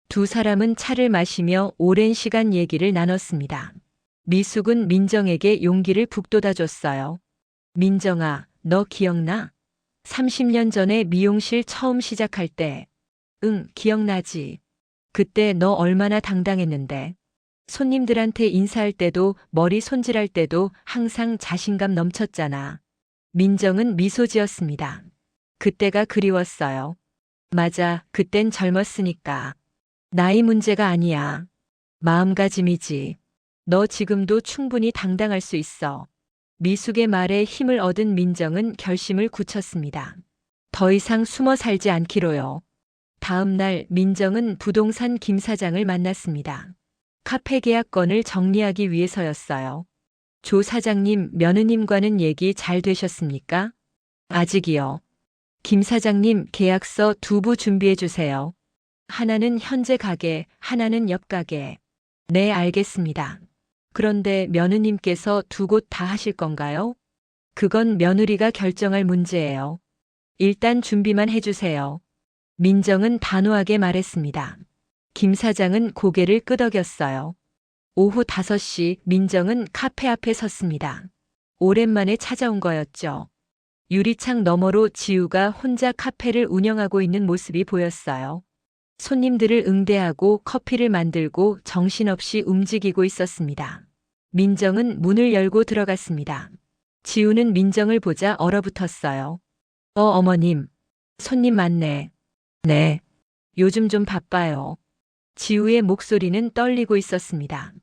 두 사람은 차를 마시며 오랜 시간 얘기를 나눴습니다. 미숙은 민정에게 용기를 북돋아줬어요. 민정아, 너 기억나? 30년 전에 미용실 처음 시작할 때. 응, 기억나지. 그때 너 얼마나 당당했는데. 손님들한테 인사할 때도 머리 손질할 때도 항상 자신감 넘쳤잖아. 민정은 미소 지었습니다. 그때가 그리웠어요. 맞아, 그땐 젊었으니까. 나이 문제가 아니야. 마음가짐이지. 너 지금도 충분히 당당할 수 있어. 미숙의 말에 힘을 얻은 민정은 결심을 굳혔습니다. 더 이상 숨어 살지 않기로요. 다음 날 민정은 부동산 김 사장을 만났습니다. 카페 계약건을 정리하기 위해서였어요. 조 사장님, 며느님과는 얘기 잘 되셨습니까? 아직이요. 김 사장님, 계약서 2부 준비해 주세요. 하나는 현재 가게, 하나는 옆 가게. 네, 알겠습니다. 그런데 며느님께서 2곳 다 하실 건가요? 그건 며느리가 결정할 문제예요. 일단 준비만 해주세요. 민정은 단호하게 말했습니다. 김 사장은 고개를 끄덕였어요. 오후 5시 민정은 카페 앞에 섰습니다. 오랜만에 찾아온 거였죠. 유리창 너머로 지우가 혼자 카페를 운영하고 있는 모습이 보였어요. 손님들을 응대하고 커피를 만들고 정신없이 움직이고 있었습니다. 민정은 문을 열고 들어갔습니다. 지우는 민정을 보자 얼어붙었어요. 어머님. 손님 많네. 네. 요즘 좀 바빠요. 지우의 목소리는 떨리고 있었습니다.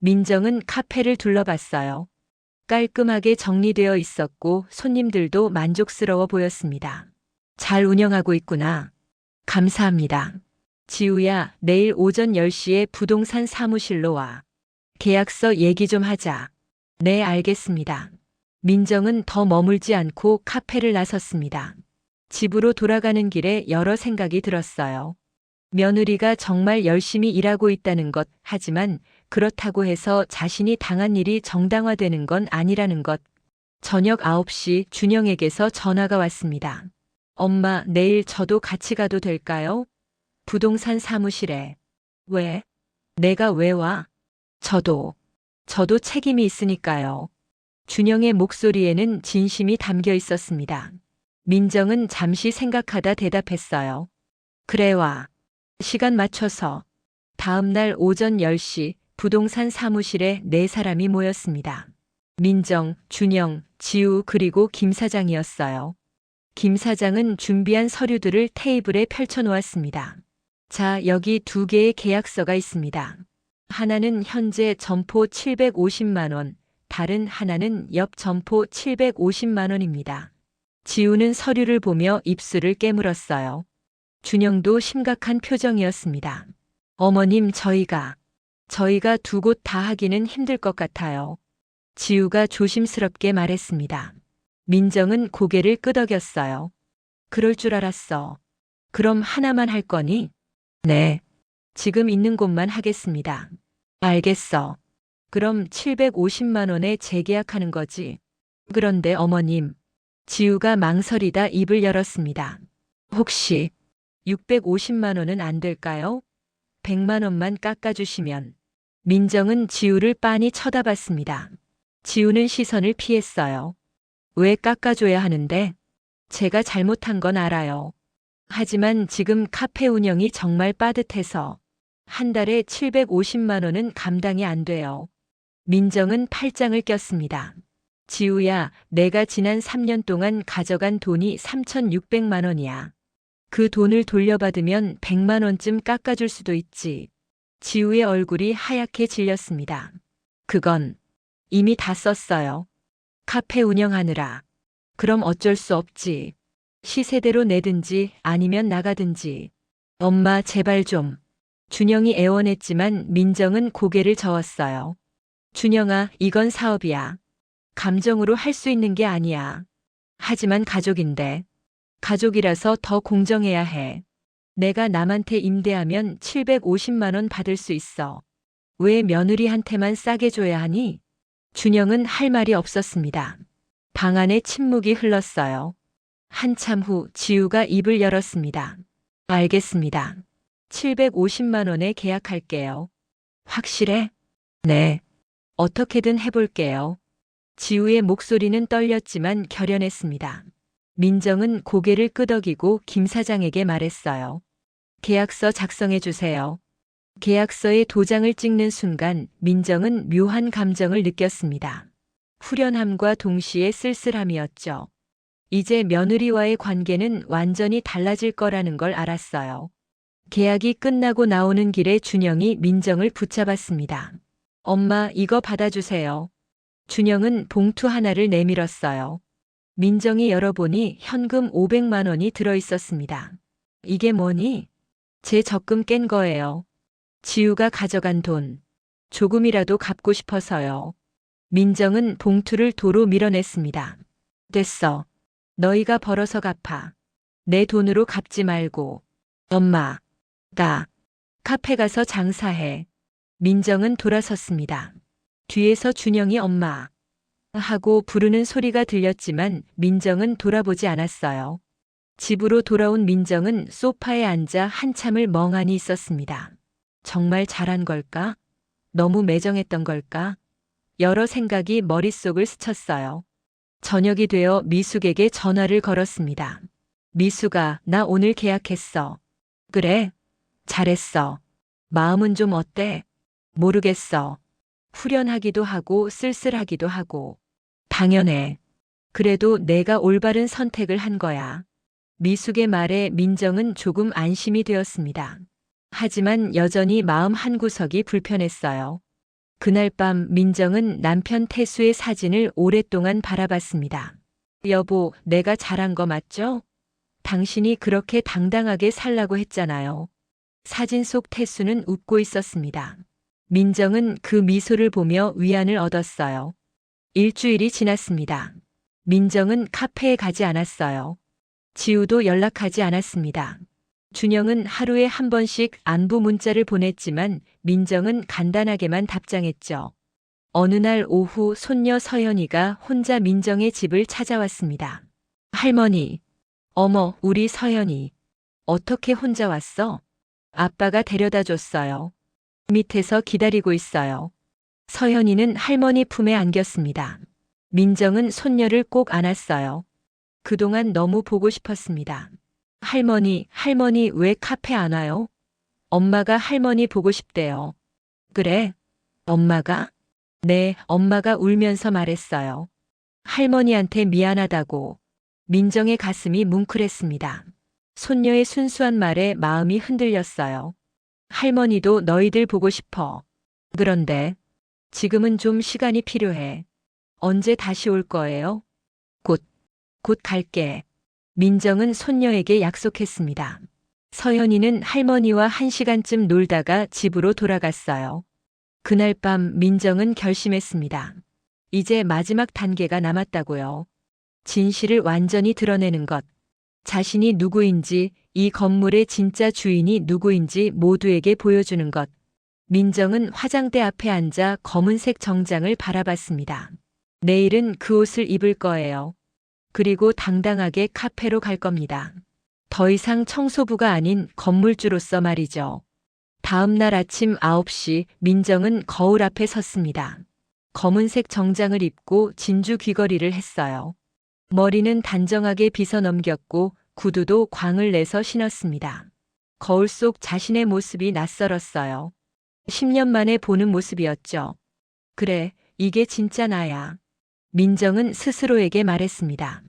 민정은 카페를 둘러봤어요. 깔끔하게 정리되어 있었고 손님들도 만족스러워 보였습니다. 잘 운영하고 있구나. 감사합니다. 지우야, 내일 오전 10시에 부동산 사무실로 와. 계약서 얘기 좀 하자. 네, 알겠습니다. 민정은 더 머물지 않고 카페를 나섰습니다. 집으로 돌아가는 길에 여러 생각이 들었어요. 며느리가 정말 열심히 일하고 있다는 것, 하지만 그렇다고 해서 자신이 당한 일이 정당화되는 건 아니라는 것. 저녁 9시 준영에게서 전화가 왔습니다. 엄마, 내일 저도 같이 가도 될까요? 부동산 사무실에. 왜? 내가 왜 와? 저도 책임이 있으니까요. 준영의 목소리에는 진심이 담겨 있었습니다. 민정은 잠시 생각하다 대답했어요. 그래, 와. 시간 맞춰서. 다음 날 오전 10시 부동산 사무실에 4사람이 모였습니다. 민정, 준영, 지우 그리고 김 사장이었어요. 김 사장은 준비한 서류들을 테이블에 펼쳐놓았습니다. 자, 여기 2개의 계약서가 있습니다. 하나는 현재 점포 750만 원, 다른 하나는 옆 점포 750만 원입니다. 지우는 서류를 보며 입술을 깨물었어요. 준영도 심각한 표정이었습니다. 어머님, 저희가 2곳 다 하기는 힘들 것 같아요. 지우가 조심스럽게 말했습니다. 민정은 고개를 끄덕였어요. 그럴 줄 알았어. 그럼 하나만 할 거니? 네. 지금 있는 곳만 하겠습니다. 알겠어. 그럼 750만 원에 재계약하는 거지. 그런데 어머님. 지우가 망설이다 입을 열었습니다. 혹시 650만 원은 안 될까요? 100만 원만 깎아주시면. 민정은 지우를 빤히 쳐다봤습니다. 지우는 시선을 피했어요. 왜 깎아줘야 하는데? 제가 잘못한 건 알아요. 하지만 지금 카페 운영이 정말 빠듯해서 한 달에 750만 원은 감당이 안 돼요. 민정은 팔짱을 꼈습니다. 지우야, 내가 지난 3년 동안 가져간 돈이 3,600만 원이야. 그 돈을 돌려받으면 100만 원쯤 깎아줄 수도 있지. 지우의 얼굴이 하얗게 질렸습니다. 그건 이미 다 썼어요. 카페 운영하느라. 그럼 어쩔 수 없지. 시세대로 내든지 아니면 나가든지. 엄마 제발 좀. 준영이 애원했지만 민정은 고개를 저었어요. 준영아, 이건 사업이야. 감정으로 할 수 있는 게 아니야. 하지만 가족인데. 가족이라서 더 공정해야 해. 내가 남한테 임대하면 750만 원 받을 수 있어. 왜 며느리한테만 싸게 줘야 하니? 준영은 할 말이 없었습니다. 방 안에 침묵이 흘렀어요. 한참 후 지우가 입을 열었습니다. 알겠습니다. 750만 원에 계약할게요. 확실해? 네. 어떻게든 해볼게요. 지우의 목소리는 떨렸지만 결연했습니다. 민정은 고개를 끄덕이고 김 사장에게 말했어요. 계약서 작성해 주세요. 계약서에 도장을 찍는 순간 민정은 묘한 감정을 느꼈습니다. 후련함과 동시에 쓸쓸함이었죠. 이제 며느리와의 관계는 완전히 달라질 거라는 걸 알았어요. 계약이 끝나고 나오는 길에 준영이 민정을 붙잡았습니다. 엄마, 이거 받아주세요. 준영은 봉투 하나를 내밀었어요. 민정이 열어보니 현금 500만 원이 들어있었습니다. 이게 뭐니? 제 적금 깬 거예요. 지우가 가져간 돈. 조금이라도 갚고 싶어서요. 민정은 봉투를 도로 밀어냈습니다. 됐어. 너희가 벌어서 갚아. 내 돈으로 갚지 말고. 엄마, 나 카페 가서 장사해. 민정은 돌아섰습니다. 뒤에서 준영이 엄마 하고 부르는 소리가 들렸지만 민정은 돌아보지 않았어요. 집으로 돌아온 민정은 소파에 앉아 한참을 멍하니 있었습니다. 정말 잘한 걸까? 너무 매정했던 걸까? 여러 생각이 머릿속을 스쳤어요. 저녁이 되어 미숙에게 전화를 걸었습니다. 미숙아, 나 오늘 계약했어. 그래? 잘했어. 마음은 좀 어때? 모르겠어. 후련하기도 하고 쓸쓸하기도 하고. 당연해. 그래도 내가 올바른 선택을 한 거야. 미숙의 말에 민정은 조금 안심이 되었습니다. 하지만 여전히 마음 한구석이 불편했어요. 그날 밤 민정은 남편 태수의 사진을 오랫동안 바라봤습니다. 여보, 내가 잘한 거 맞죠? 당신이 그렇게 당당하게 살라고 했잖아요. 사진 속 태수는 웃고 있었습니다. 민정은 그 미소를 보며 위안을 얻었어요. 일주일이 지났습니다. 민정은 카페에 가지 않았어요. 지우도 연락하지 않았습니다. 준영은 하루에 한 번씩 안부 문자를 보냈지만 민정은 간단하게만 답장했죠. 어느 날 오후 손녀 서연이가 혼자 민정의 집을 찾아왔습니다. 할머니, 어머, 우리 서연이. 어떻게 혼자 왔어? 아빠가 데려다 줬어요. 밑에서 기다리고 있어요. 서연이는 할머니 품에 안겼습니다. 민정은 손녀를 꼭 안았어요. 그동안 너무 보고 싶었습니다. 할머니 왜 카페 안 와요? 엄마가 할머니 보고 싶대요. 그래? 엄마가? 네, 엄마가 울면서 말했어요. 할머니한테 미안하다고. 민정의 가슴이 뭉클했습니다. 손녀의 순수한 말에 마음이 흔들렸어요. 할머니도 너희들 보고 싶어. 그런데 지금은 좀 시간이 필요해. 언제 다시 올 거예요? 곧 갈게. 민정은 손녀에게 약속했습니다. 서연이는 할머니와 1시간쯤 놀다가 집으로 돌아갔어요. 그날 밤 민정은 결심했습니다. 이제 마지막 단계가 남았다고요. 진실을 완전히 드러내는 것. 자신이 누구인지, 이 건물의 진짜 주인이 누구인지 모두에게 보여주는 것. 민정은 화장대 앞에 앉아 검은색 정장을 바라봤습니다. 내일은 그 옷을 입을 거예요. 그리고 당당하게 카페로 갈 겁니다. 더 이상 청소부가 아닌 건물주로서 말이죠. 다음 날 아침 9시 민정은 거울 앞에 섰습니다. 검은색 정장을 입고 진주 귀걸이를 했어요. 머리는 단정하게 빗어 넘겼고 구두도 광을 내서 신었습니다. 거울 속 자신의 모습이 낯설었어요. 10년 만에 보는 모습이었죠. 그래, 이게 진짜 나야. 민정은 스스로에게 말했습니다.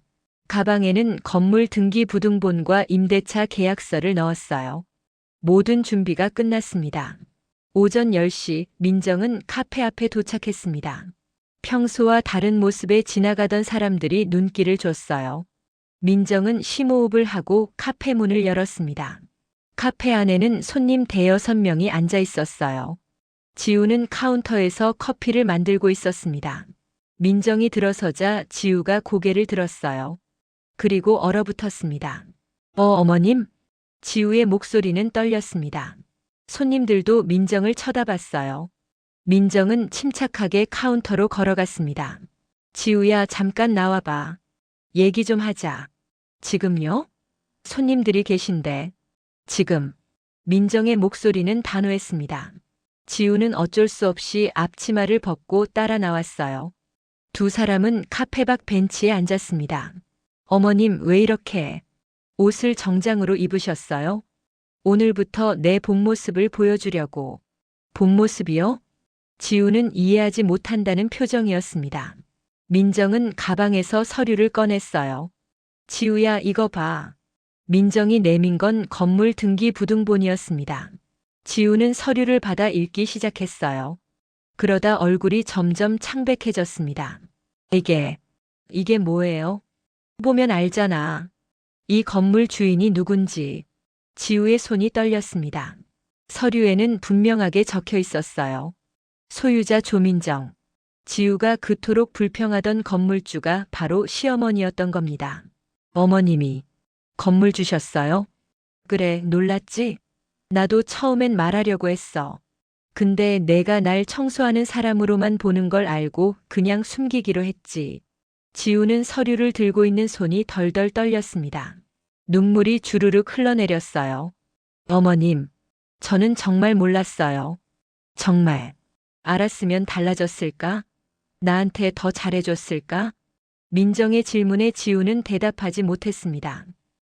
가방에는 건물 등기 부등본과 임대차 계약서를 넣었어요. 모든 준비가 끝났습니다. 오전 10시 민정은 카페 앞에 도착했습니다. 평소와 다른 모습에 지나가던 사람들이 눈길을 줬어요. 민정은 심호흡을 하고 카페 문을 열었습니다. 카페 안에는 손님 대여섯 명이 앉아 있었어요. 지우는 카운터에서 커피를 만들고 있었습니다. 민정이 들어서자 지우가 고개를 들었어요. 그리고 얼어붙었습니다. 어머님? 지우의 목소리는 떨렸습니다. 손님들도 민정을 쳐다봤어요. 민정은 침착하게 카운터로 걸어갔습니다. 지우야, 잠깐 나와봐. 얘기 좀 하자. 지금요? 손님들이 계신데. 지금. 민정의 목소리는 단호했습니다. 지우는 어쩔 수 없이 앞치마를 벗고 따라 나왔어요. 두 사람은 카페 밖 벤치에 앉았습니다. 어머님, 왜 이렇게 옷을 정장으로 입으셨어요? 오늘부터 내 본 모습을 보여주려고. 본 모습이요? 지우는 이해하지 못한다는 표정이었습니다. 민정은 가방에서 서류를 꺼냈어요. 지우야, 이거 봐. 민정이 내민 건 건물 등기 부등본이었습니다. 지우는 서류를 받아 읽기 시작했어요. 그러다 얼굴이 점점 창백해졌습니다. 이게 뭐예요? 보면 알잖아. 이 건물 주인이 누군지. 지우의 손이 떨렸습니다. 서류에는 분명하게 적혀 있었어요. 소유자 조민정. 지우가 그토록 불평하던 건물주가 바로 시어머니였던 겁니다. 어머님이 건물 주셨어요? 그래, 놀랐지? 나도 처음엔 말하려고 했어. 근데 내가 날 청소하는 사람으로만 보는 걸 알고 그냥 숨기기로 했지. 지우는 서류를 들고 있는 손이 덜덜 떨렸습니다. 눈물이 주르륵 흘러내렸어요. 어머님, 저는 정말 몰랐어요. 정말. 알았으면 달라졌을까? 나한테 더 잘해줬을까? 민정의 질문에 지우는 대답하지 못했습니다.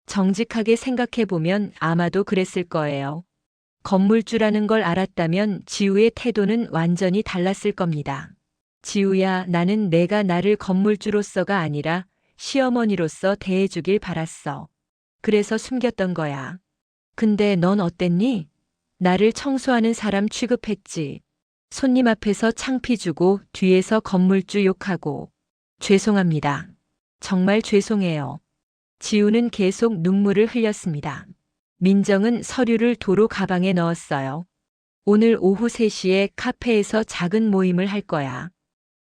정직하게 생각해보면 아마도 그랬을 거예요. 건물주라는 걸 알았다면 지우의 태도는 완전히 달랐을 겁니다. 지우야, 나는 내가 나를 건물주로서가 아니라 시어머니로서 대해주길 바랐어. 그래서 숨겼던 거야. 근데 넌 어땠니? 나를 청소하는 사람 취급했지. 손님 앞에서 창피 주고 뒤에서 건물주 욕하고. 죄송합니다. 정말 죄송해요. 지우는 계속 눈물을 흘렸습니다. 민정은 서류를 도로 가방에 넣었어요. 오늘 오후 3시에 카페에서 작은 모임을 할 거야.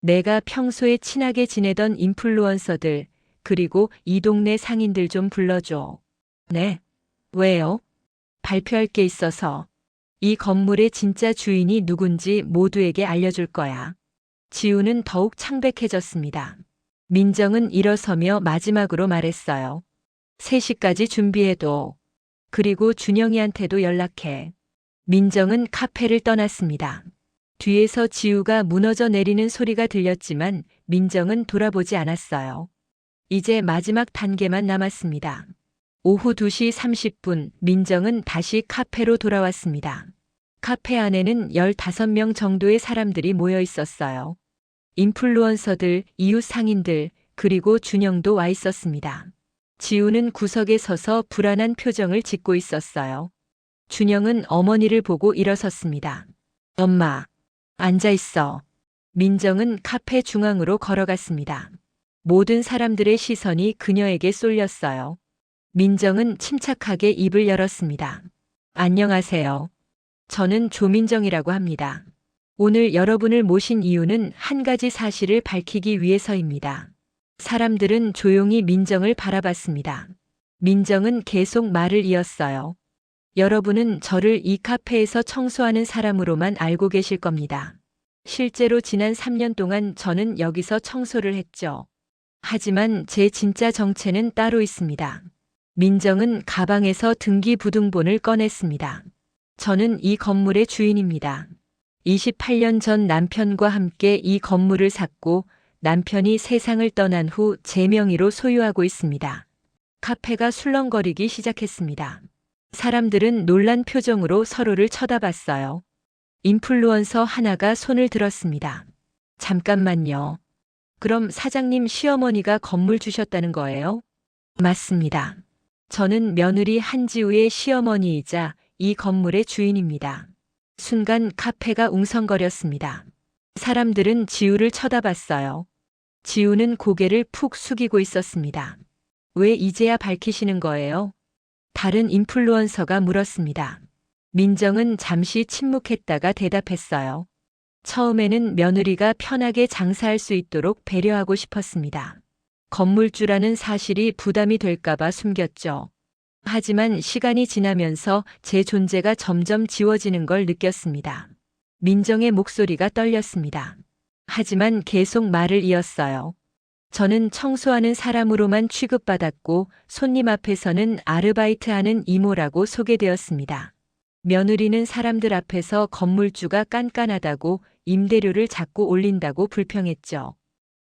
내가 평소에 친하게 지내던 인플루언서들, 그리고 이 동네 상인들 좀 불러줘. 네? 왜요? 발표할 게 있어서. 이 건물의 진짜 주인이 누군지 모두에게 알려줄 거야. 지우는 더욱 창백해졌습니다. 민정은 일어서며 마지막으로 말했어요. 3시까지 준비해둬. 그리고 준영이한테도 연락해. 민정은 카페를 떠났습니다. 뒤에서 지우가 무너져 내리는 소리가 들렸지만 민정은 돌아보지 않았어요. 이제 마지막 단계만 남았습니다. 오후 2시 30분 민정은 다시 카페로 돌아왔습니다. 카페 안에는 15명 정도의 사람들이 모여 있었어요. 인플루언서들, 이웃 상인들, 그리고 준영도 와 있었습니다. 지우는 구석에 서서 불안한 표정을 짓고 있었어요. 준영은 어머니를 보고 일어섰습니다. 엄마, 앉아 있어. 민정은 카페 중앙으로 걸어갔습니다. 모든 사람들의 시선이 그녀에게 쏠렸어요. 민정은 침착하게 입을 열었습니다. 안녕하세요. 저는 조민정이라고 합니다. 오늘 여러분을 모신 이유는 한 가지 사실을 밝히기 위해서입니다. 사람들은 조용히 민정을 바라봤습니다. 민정은 계속 말을 이었어요. 여러분은 저를 이 카페에서 청소하는 사람으로만 알고 계실 겁니다. 실제로 지난 3년 동안 저는 여기서 청소를 했죠. 하지만 제 진짜 정체는 따로 있습니다. 민정은 가방에서 등기부등본을 꺼냈습니다. 저는 이 건물의 주인입니다. 28년 전 남편과 함께 이 건물을 샀고 남편이 세상을 떠난 후 제 명의로 소유하고 있습니다. 카페가 술렁거리기 시작했습니다. 사람들은 놀란 표정으로 서로를 쳐다봤어요. 인플루언서 하나가 손을 들었습니다. 잠깐만요. 그럼 사장님 시어머니가 건물 주셨다는 거예요? 맞습니다. 저는 며느리 한지우의 시어머니이자 이 건물의 주인입니다. 순간 카페가 웅성거렸습니다. 사람들은 지우를 쳐다봤어요. 지우는 고개를 푹 숙이고 있었습니다. 왜 이제야 밝히시는 거예요? 다른 인플루언서가 물었습니다. 민정은 잠시 침묵했다가 대답했어요. 처음에는 며느리가 편하게 장사할 수 있도록 배려하고 싶었습니다. 건물주라는 사실이 부담이 될까봐 숨겼죠. 하지만 시간이 지나면서 제 존재가 점점 지워지는 걸 느꼈습니다. 민정의 목소리가 떨렸습니다. 하지만 계속 말을 이었어요. 저는 청소하는 사람으로만 취급받았고 손님 앞에서는 아르바이트하는 이모라고 소개되었습니다. 며느리는 사람들 앞에서 건물주가 깐깐하다고 임대료를 자꾸 올린다고 불평했죠.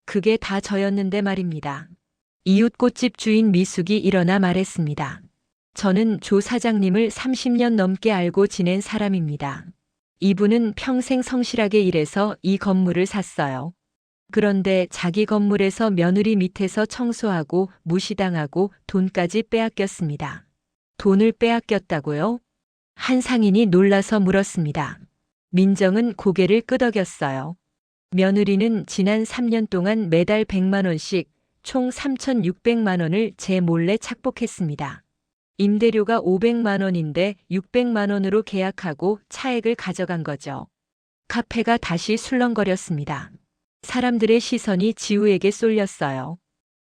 그게 다 저였는데 말입니다. 이웃 꽃집 주인 미숙이 일어나 말했습니다. 저는 조 사장님을 30년 넘게 알고 지낸 사람입니다. 이분은 평생 성실하게 일해서 이 건물을 샀어요. 그런데 자기 건물에서 며느리 밑에서 청소하고 무시당하고 돈까지 빼앗겼습니다. 돈을 빼앗겼다고요? 한 상인이 놀라서 물었습니다. 민정은 고개를 끄덕였어요. 며느리는 지난 3년 동안 매달 100만 원씩 총 3,600만 원을 제 몰래 착복했습니다. 임대료가 500만 원인데 600만 원으로 계약하고 차액을 가져간 거죠. 카페가 다시 술렁거렸습니다. 사람들의 시선이 지우에게 쏠렸어요.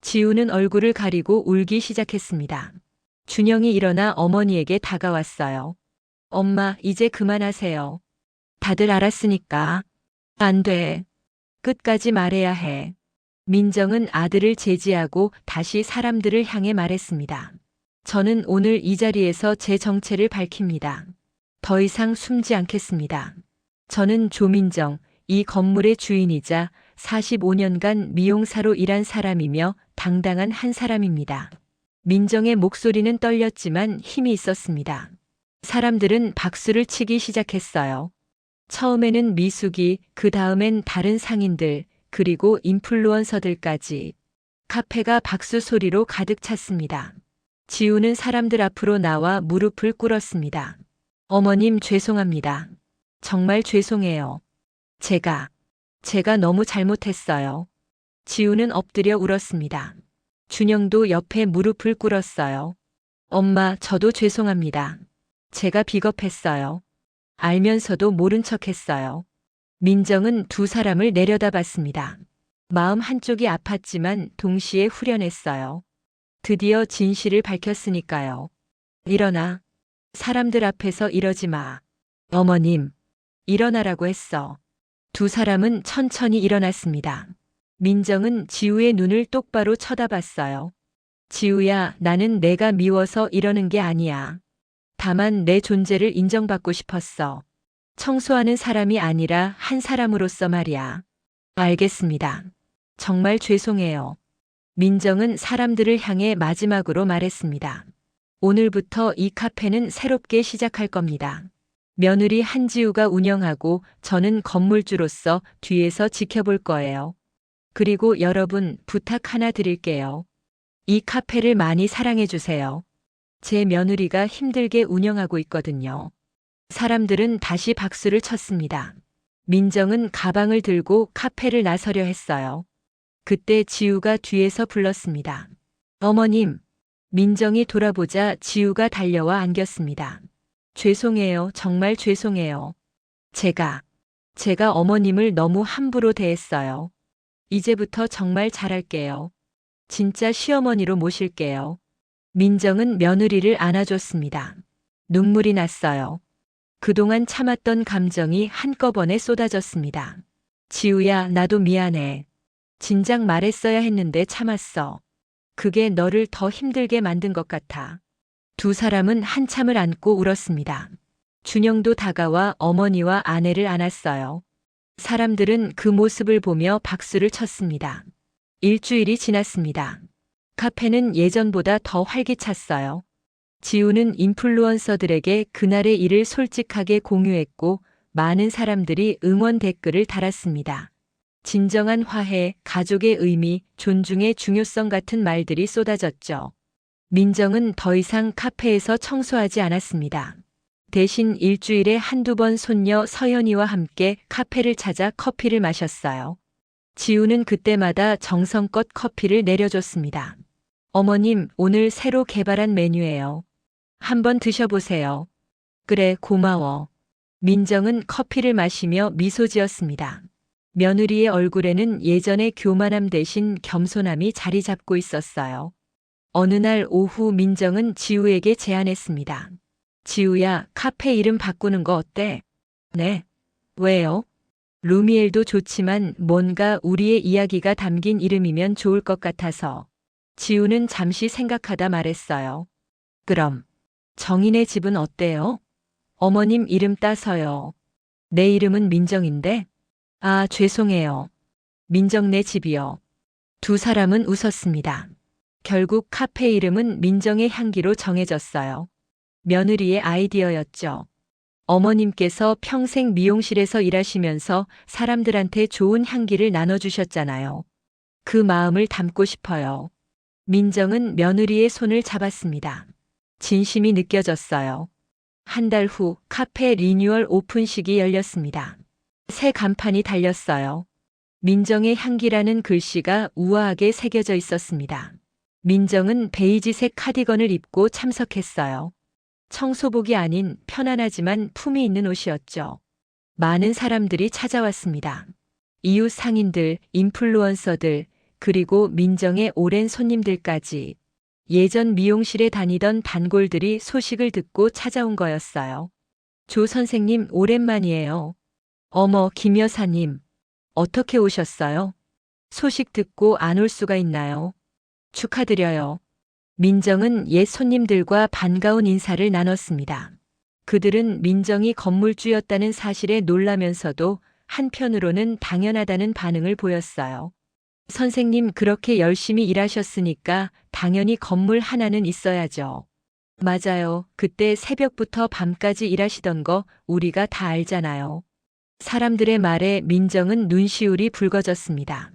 지우는 얼굴을 가리고 울기 시작했습니다. 준영이 일어나 어머니에게 다가왔어요. 엄마, 이제 그만하세요. 다들 알았으니까. 안 돼. 끝까지 말해야 해. 민정은 아들을 제지하고 다시 사람들을 향해 말했습니다. 저는 오늘 이 자리에서 제 정체를 밝힙니다. 더 이상 숨지 않겠습니다. 저는 조민정, 이 건물의 주인이자 45년간 미용사로 일한 사람이며 당당한 한 사람입니다. 민정의 목소리는 떨렸지만 힘이 있었습니다. 사람들은 박수를 치기 시작했어요. 처음에는 미숙이, 그 다음엔 다른 상인들, 그리고 인플루언서들까지. 카페가 박수 소리로 가득 찼습니다. 지우는 사람들 앞으로 나와 무릎을 꿇었습니다. 어머님 죄송합니다. 정말 죄송해요. 제가 너무 잘못했어요. 지우는 엎드려 울었습니다. 준영도 옆에 무릎을 꿇었어요. 엄마, 저도 죄송합니다. 제가 비겁했어요. 알면서도 모른 척했어요. 민정은 두 사람을 내려다봤습니다. 마음 한쪽이 아팠지만 동시에 후련했어요. 드디어 진실을 밝혔으니까요. 일어나. 사람들 앞에서 이러지 마. 어머님, 일어나라고 했어. 두 사람은 천천히 일어났습니다. 민정은 지우의 눈을 똑바로 쳐다봤어요. 지우야, 나는 내가 미워서 이러는 게 아니야. 다만 내 존재를 인정받고 싶었어. 청소하는 사람이 아니라 한 사람으로서 말이야. 알겠습니다. 정말 죄송해요. 민정은 사람들을 향해 마지막으로 말했습니다. 오늘부터 이 카페는 새롭게 시작할 겁니다. 며느리 한지우가 운영하고 저는 건물주로서 뒤에서 지켜볼 거예요. 그리고 여러분, 부탁 하나 드릴게요. 이 카페를 많이 사랑해 주세요. 제 며느리가 힘들게 운영하고 있거든요. 사람들은 다시 박수를 쳤습니다. 민정은 가방을 들고 카페를 나서려 했어요. 그때 지우가 뒤에서 불렀습니다. 어머님. 민정이 돌아보자 지우가 달려와 안겼습니다. 죄송해요. 정말 죄송해요. 제가 어머님을 너무 함부로 대했어요. 이제부터 정말 잘할게요. 진짜 시어머니로 모실게요. 민정은 며느리를 안아줬습니다. 눈물이 났어요. 그동안 참았던 감정이 한꺼번에 쏟아졌습니다. 지우야, 나도 미안해. 진작 말했어야 했는데 참았어. 그게 너를 더 힘들게 만든 것 같아. 두 사람은 한참을 안고 울었습니다. 준영도 다가와 어머니와 아내를 안았어요. 사람들은 그 모습을 보며 박수를 쳤습니다. 일주일이 지났습니다. 카페는 예전보다 더 활기찼어요. 지우는 인플루언서들에게 그날의 일을 솔직하게 공유했고 많은 사람들이 응원 댓글을 달았습니다. 진정한 화해, 가족의 의미, 존중의 중요성 같은 말들이 쏟아졌죠. 민정은 더 이상 카페에서 청소하지 않았습니다. 대신 일주일에 한두 번 손녀 서연이와 함께 카페를 찾아 커피를 마셨어요. 지우는 그때마다 정성껏 커피를 내려줬습니다. 어머님, 오늘 새로 개발한 메뉴예요. 한번 드셔보세요. 그래, 고마워. 민정은 커피를 마시며 미소 지었습니다. 며느리의 얼굴에는 예전의 교만함 대신 겸손함이 자리 잡고 있었어요. 어느 날 오후 민정은 지우에게 제안했습니다. 지우야, 카페 이름 바꾸는 거 어때? 네. 왜요? 루미엘도 좋지만 뭔가 우리의 이야기가 담긴 이름이면 좋을 것 같아서. 지우는 잠시 생각하다 말했어요. 그럼 정인의 집은 어때요? 어머님 이름 따서요. 내 이름은 민정인데? 아, 죄송해요. 민정네 집이요. 두 사람은 웃었습니다. 결국 카페 이름은 민정의 향기로 정해졌어요. 며느리의 아이디어였죠. 어머님께서 평생 미용실에서 일하시면서 사람들한테 좋은 향기를 나눠주셨잖아요. 그 마음을 담고 싶어요. 민정은 며느리의 손을 잡았습니다. 진심이 느껴졌어요. 한 달 후 카페 리뉴얼 오픈식이 열렸습니다. 새 간판이 달렸어요. 민정의 향기라는 글씨가 우아하게 새겨져 있었습니다. 민정은 베이지색 카디건을 입고 참석했어요. 청소복이 아닌 편안하지만 품이 있는 옷이었죠. 많은 사람들이 찾아왔습니다. 이웃 상인들, 인플루언서들, 그리고 민정의 오랜 손님들까지. 예전 미용실에 다니던 단골들이 소식을 듣고 찾아온 거였어요. 조 선생님 오랜만이에요. 어머, 김 여사님. 어떻게 오셨어요? 소식 듣고 안 올 수가 있나요? 축하드려요. 민정은 옛 손님들과 반가운 인사를 나눴습니다. 그들은 민정이 건물주였다는 사실에 놀라면서도 한편으로는 당연하다는 반응을 보였어요. 선생님 그렇게 열심히 일하셨으니까 당연히 건물 하나는 있어야죠. 맞아요. 그때 새벽부터 밤까지 일하시던 거 우리가 다 알잖아요. 사람들의 말에 민정은 눈시울이 붉어졌습니다.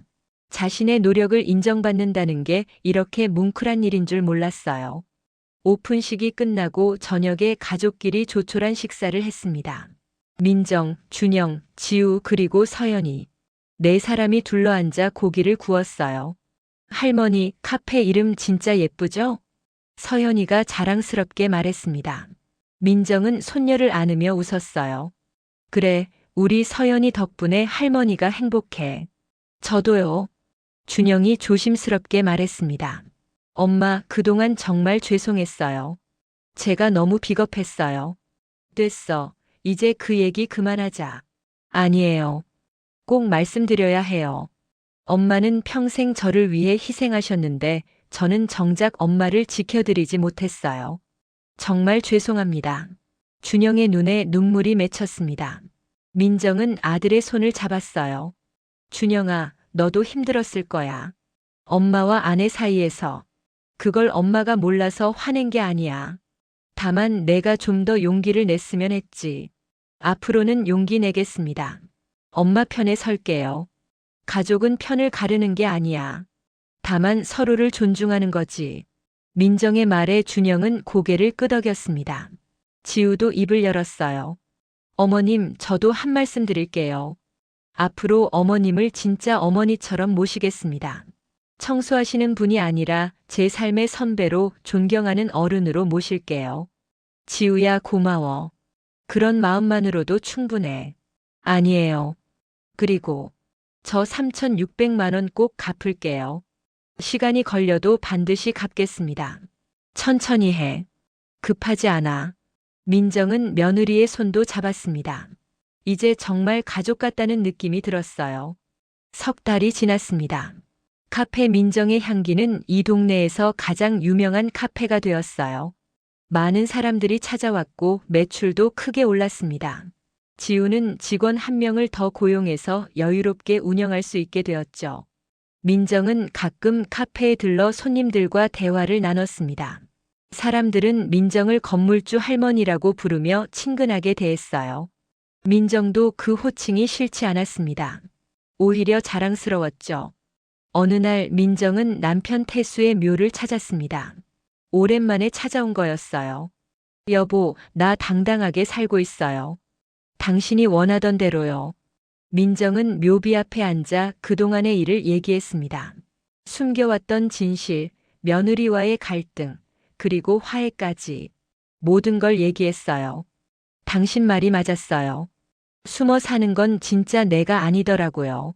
자신의 노력을 인정받는다는 게 이렇게 뭉클한 일인 줄 몰랐어요. 오픈식이 끝나고 저녁에 가족끼리 조촐한 식사를 했습니다. 민정, 준영, 지우 그리고 서연이. 네 사람이 둘러앉아 고기를 구웠어요. 할머니, 카페 이름 진짜 예쁘죠? 서연이가 자랑스럽게 말했습니다. 민정은 손녀를 안으며 웃었어요. 그래, 우리 서연이 덕분에 할머니가 행복해. 저도요. 준영이 조심스럽게 말했습니다. 엄마, 그동안 정말 죄송했어요. 제가 너무 비겁했어요. 됐어. 이제 그 얘기 그만하자. 아니에요. 꼭 말씀드려야 해요. 엄마는 평생 저를 위해 희생하셨는데 저는 정작 엄마를 지켜드리지 못했어요. 정말 죄송합니다. 준영의 눈에 눈물이 맺혔습니다. 민정은 아들의 손을 잡았어요. 준영아, 너도 힘들었을 거야. 엄마와 아내 사이에서. 그걸 엄마가 몰라서 화낸 게 아니야. 다만 내가 좀 더 용기를 냈으면 했지. 앞으로는 용기 내겠습니다. 엄마 편에 설게요. 가족은 편을 가르는 게 아니야. 다만 서로를 존중하는 거지. 민정의 말에 준영은 고개를 끄덕였습니다. 지우도 입을 열었어요. 어머님, 저도 한 말씀 드릴게요. 앞으로 어머님을 진짜 어머니처럼 모시겠습니다. 청소하시는 분이 아니라 제 삶의 선배로 존경하는 어른으로 모실게요. 지우야, 고마워. 그런 마음만으로도 충분해. 아니에요. 그리고 저 3,600만 원 꼭 갚을게요. 시간이 걸려도 반드시 갚겠습니다. 천천히 해. 급하지 않아. 민정은 며느리의 손도 잡았습니다. 이제 정말 가족 같다는 느낌이 들었어요. 석 달이 지났습니다. 카페 민정의 향기는 이 동네에서 가장 유명한 카페가 되었어요. 많은 사람들이 찾아왔고 매출도 크게 올랐습니다. 지우는 직원 한 명을 더 고용해서 여유롭게 운영할 수 있게 되었죠. 민정은 가끔 카페에 들러 손님들과 대화를 나눴습니다. 사람들은 민정을 건물주 할머니라고 부르며 친근하게 대했어요. 민정도 그 호칭이 싫지 않았습니다. 오히려 자랑스러웠죠. 어느 날 민정은 남편 태수의 묘를 찾았습니다. 오랜만에 찾아온 거였어요. 여보, 나 당당하게 살고 있어요. 당신이 원하던 대로요. 민정은 묘비 앞에 앉아 그동안의 일을 얘기했습니다. 숨겨왔던 진실, 며느리와의 갈등, 그리고 화해까지 모든 걸 얘기했어요. 당신 말이 맞았어요. 숨어 사는 건 진짜 내가 아니더라고요.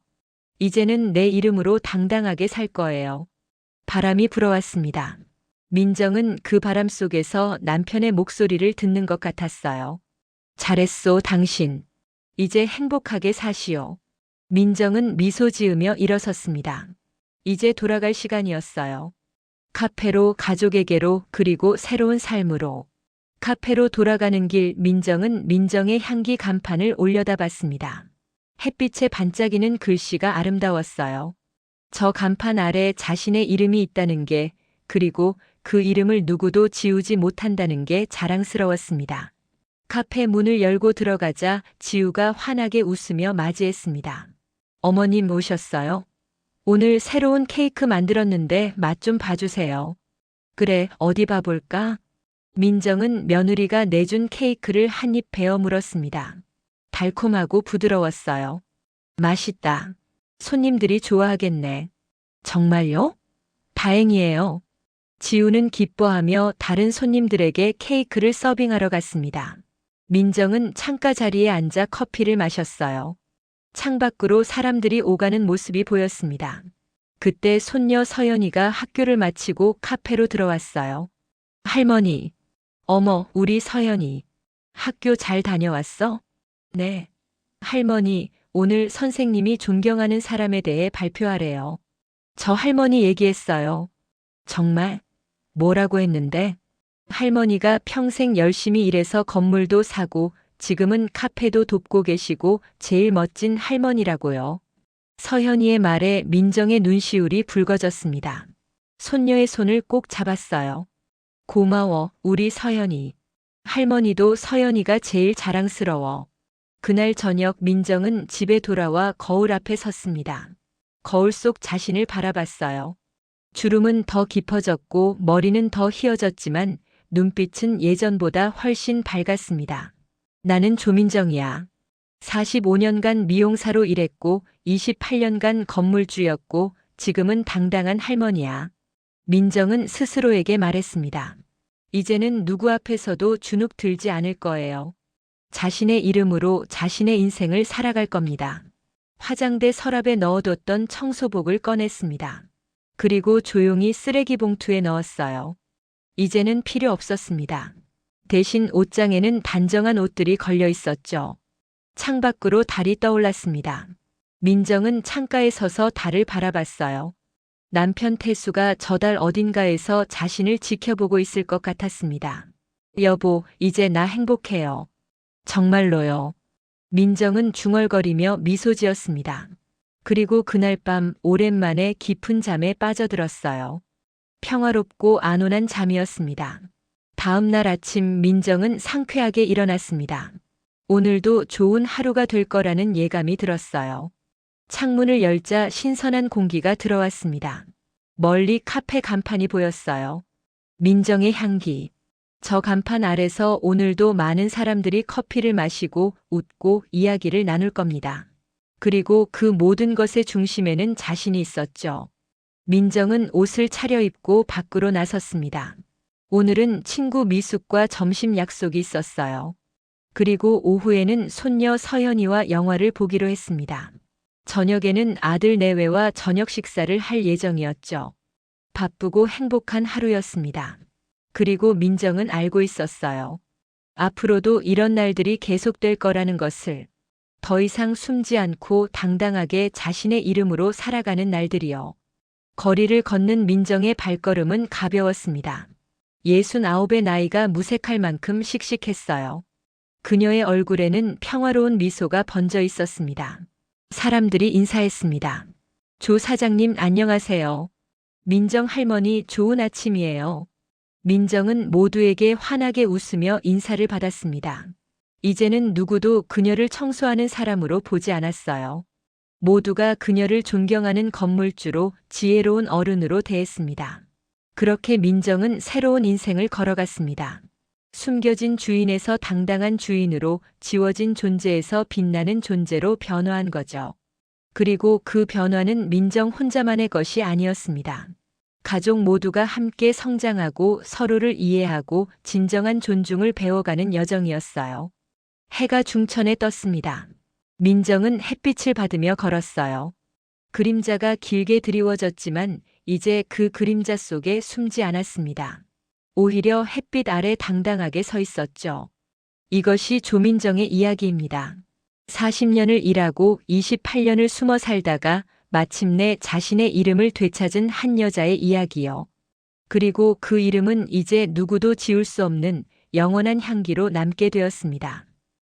이제는 내 이름으로 당당하게 살 거예요. 바람이 불어왔습니다. 민정은 그 바람 속에서 남편의 목소리를 듣는 것 같았어요. 잘했소, 당신. 이제 행복하게 사시오. 민정은 미소 지으며 일어섰습니다. 이제 돌아갈 시간이었어요. 카페로, 가족에게로, 그리고 새로운 삶으로. 카페로 돌아가는 길 민정은 민정의 향기 간판을 올려다봤습니다. 햇빛에 반짝이는 글씨가 아름다웠어요. 저 간판 아래 자신의 이름이 있다는 게, 그리고 그 이름을 누구도 지우지 못한다는 게 자랑스러웠습니다. 카페 문을 열고 들어가자 지우가 환하게 웃으며 맞이했습니다. 어머님 오셨어요? 오늘 새로운 케이크 만들었는데 맛 좀 봐주세요. 그래, 어디 봐볼까? 민정은 며느리가 내준 케이크를 한 입 베어 물었습니다. 달콤하고 부드러웠어요. 맛있다. 손님들이 좋아하겠네. 정말요? 다행이에요. 지우는 기뻐하며 다른 손님들에게 케이크를 서빙하러 갔습니다. 민정은 창가 자리에 앉아 커피를 마셨어요. 창밖으로 사람들이 오가는 모습이 보였습니다. 그때 손녀 서연이가 학교를 마치고 카페로 들어왔어요. 할머니, 어머, 우리 서연이. 학교 잘 다녀왔어? 네. 할머니, 오늘 선생님이 존경하는 사람에 대해 발표하래요. 저 할머니 얘기했어요. 정말? 뭐라고 했는데? 할머니가 평생 열심히 일해서 건물도 사고 지금은 카페도 돕고 계시고 제일 멋진 할머니라고요. 서현이의 말에 민정의 눈시울이 붉어졌습니다. 손녀의 손을 꼭 잡았어요. 고마워, 우리 서현이. 할머니도 서연이가 제일 자랑스러워. 그날 저녁 민정은 집에 돌아와 거울 앞에 섰습니다. 거울 속 자신을 바라봤어요. 주름은 더 깊어졌고 머리는 더 휘어졌지만 눈빛은 예전보다 훨씬 밝았습니다. 나는 조민정이야. 45년간 미용사로 일했고 28년간 건물주였고 지금은 당당한 할머니야. 민정은 스스로에게 말했습니다. 이제는 누구 앞에서도 주눅 들지 않을 거예요. 자신의 이름으로 자신의 인생을 살아갈 겁니다. 화장대 서랍에 넣어뒀던 청소복을 꺼냈습니다. 그리고 조용히 쓰레기 봉투에 넣었어요. 이제는 필요 없었습니다. 대신 옷장에는 단정한 옷들이 걸려 있었죠. 창밖으로 달이 떠올랐습니다. 민정은 창가에 서서 달을 바라봤어요. 남편 태수가 저 달 어딘가에서 자신을 지켜보고 있을 것 같았습니다. 여보, 이제 나 행복해요. 정말로요. 민정은 중얼거리며 미소 지었습니다. 그리고 그날 밤 오랜만에 깊은 잠에 빠져들었어요. 평화롭고 안온한 잠이었습니다. 다음 날 아침 민정은 상쾌하게 일어났습니다. 오늘도 좋은 하루가 될 거라는 예감이 들었어요. 창문을 열자 신선한 공기가 들어왔습니다. 멀리 카페 간판이 보였어요. 민정의 향기. 저 간판 아래서 오늘도 많은 사람들이 커피를 마시고 웃고 이야기를 나눌 겁니다. 그리고 그 모든 것의 중심에는 자신이 있었죠. 민정은 옷을 차려입고 밖으로 나섰습니다. 오늘은 친구 미숙과 점심 약속이 있었어요. 그리고 오후에는 손녀 서연이와 영화를 보기로 했습니다. 저녁에는 아들 내외와 저녁 식사를 할 예정이었죠. 바쁘고 행복한 하루였습니다. 그리고 민정은 알고 있었어요. 앞으로도 이런 날들이 계속될 거라는 것을. 더 이상 숨지 않고 당당하게 자신의 이름으로 살아가는 날들이요. 거리를 걷는 민정의 발걸음은 가벼웠습니다. 69의 나이가 무색할 만큼 씩씩했어요. 그녀의 얼굴에는 평화로운 미소가 번져 있었습니다. 사람들이 인사했습니다. 조 사장님 안녕하세요. 민정 할머니 좋은 아침이에요. 민정은 모두에게 환하게 웃으며 인사를 받았습니다. 이제는 누구도 그녀를 청소하는 사람으로 보지 않았어요. 모두가 그녀를 존경하는 건물주로 지혜로운 어른으로 대했습니다. 그렇게 민정은 새로운 인생을 걸어갔습니다. 숨겨진 주인에서 당당한 주인으로, 지워진 존재에서 빛나는 존재로 변화한 거죠. 그리고 그 변화는 민정 혼자만의 것이 아니었습니다. 가족 모두가 함께 성장하고 서로를 이해하고 진정한 존중을 배워가는 여정이었어요. 해가 중천에 떴습니다. 민정은 햇빛을 받으며 걸었어요. 그림자가 길게 드리워졌지만 이제 그 그림자 속에 숨지 않았습니다. 오히려 햇빛 아래 당당하게 서 있었죠. 이것이 조민정의 이야기입니다. 40년을 일하고 28년을 숨어 살다가 마침내 자신의 이름을 되찾은 한 여자의 이야기요. 그리고 그 이름은 이제 누구도 지울 수 없는 영원한 향기로 남게 되었습니다.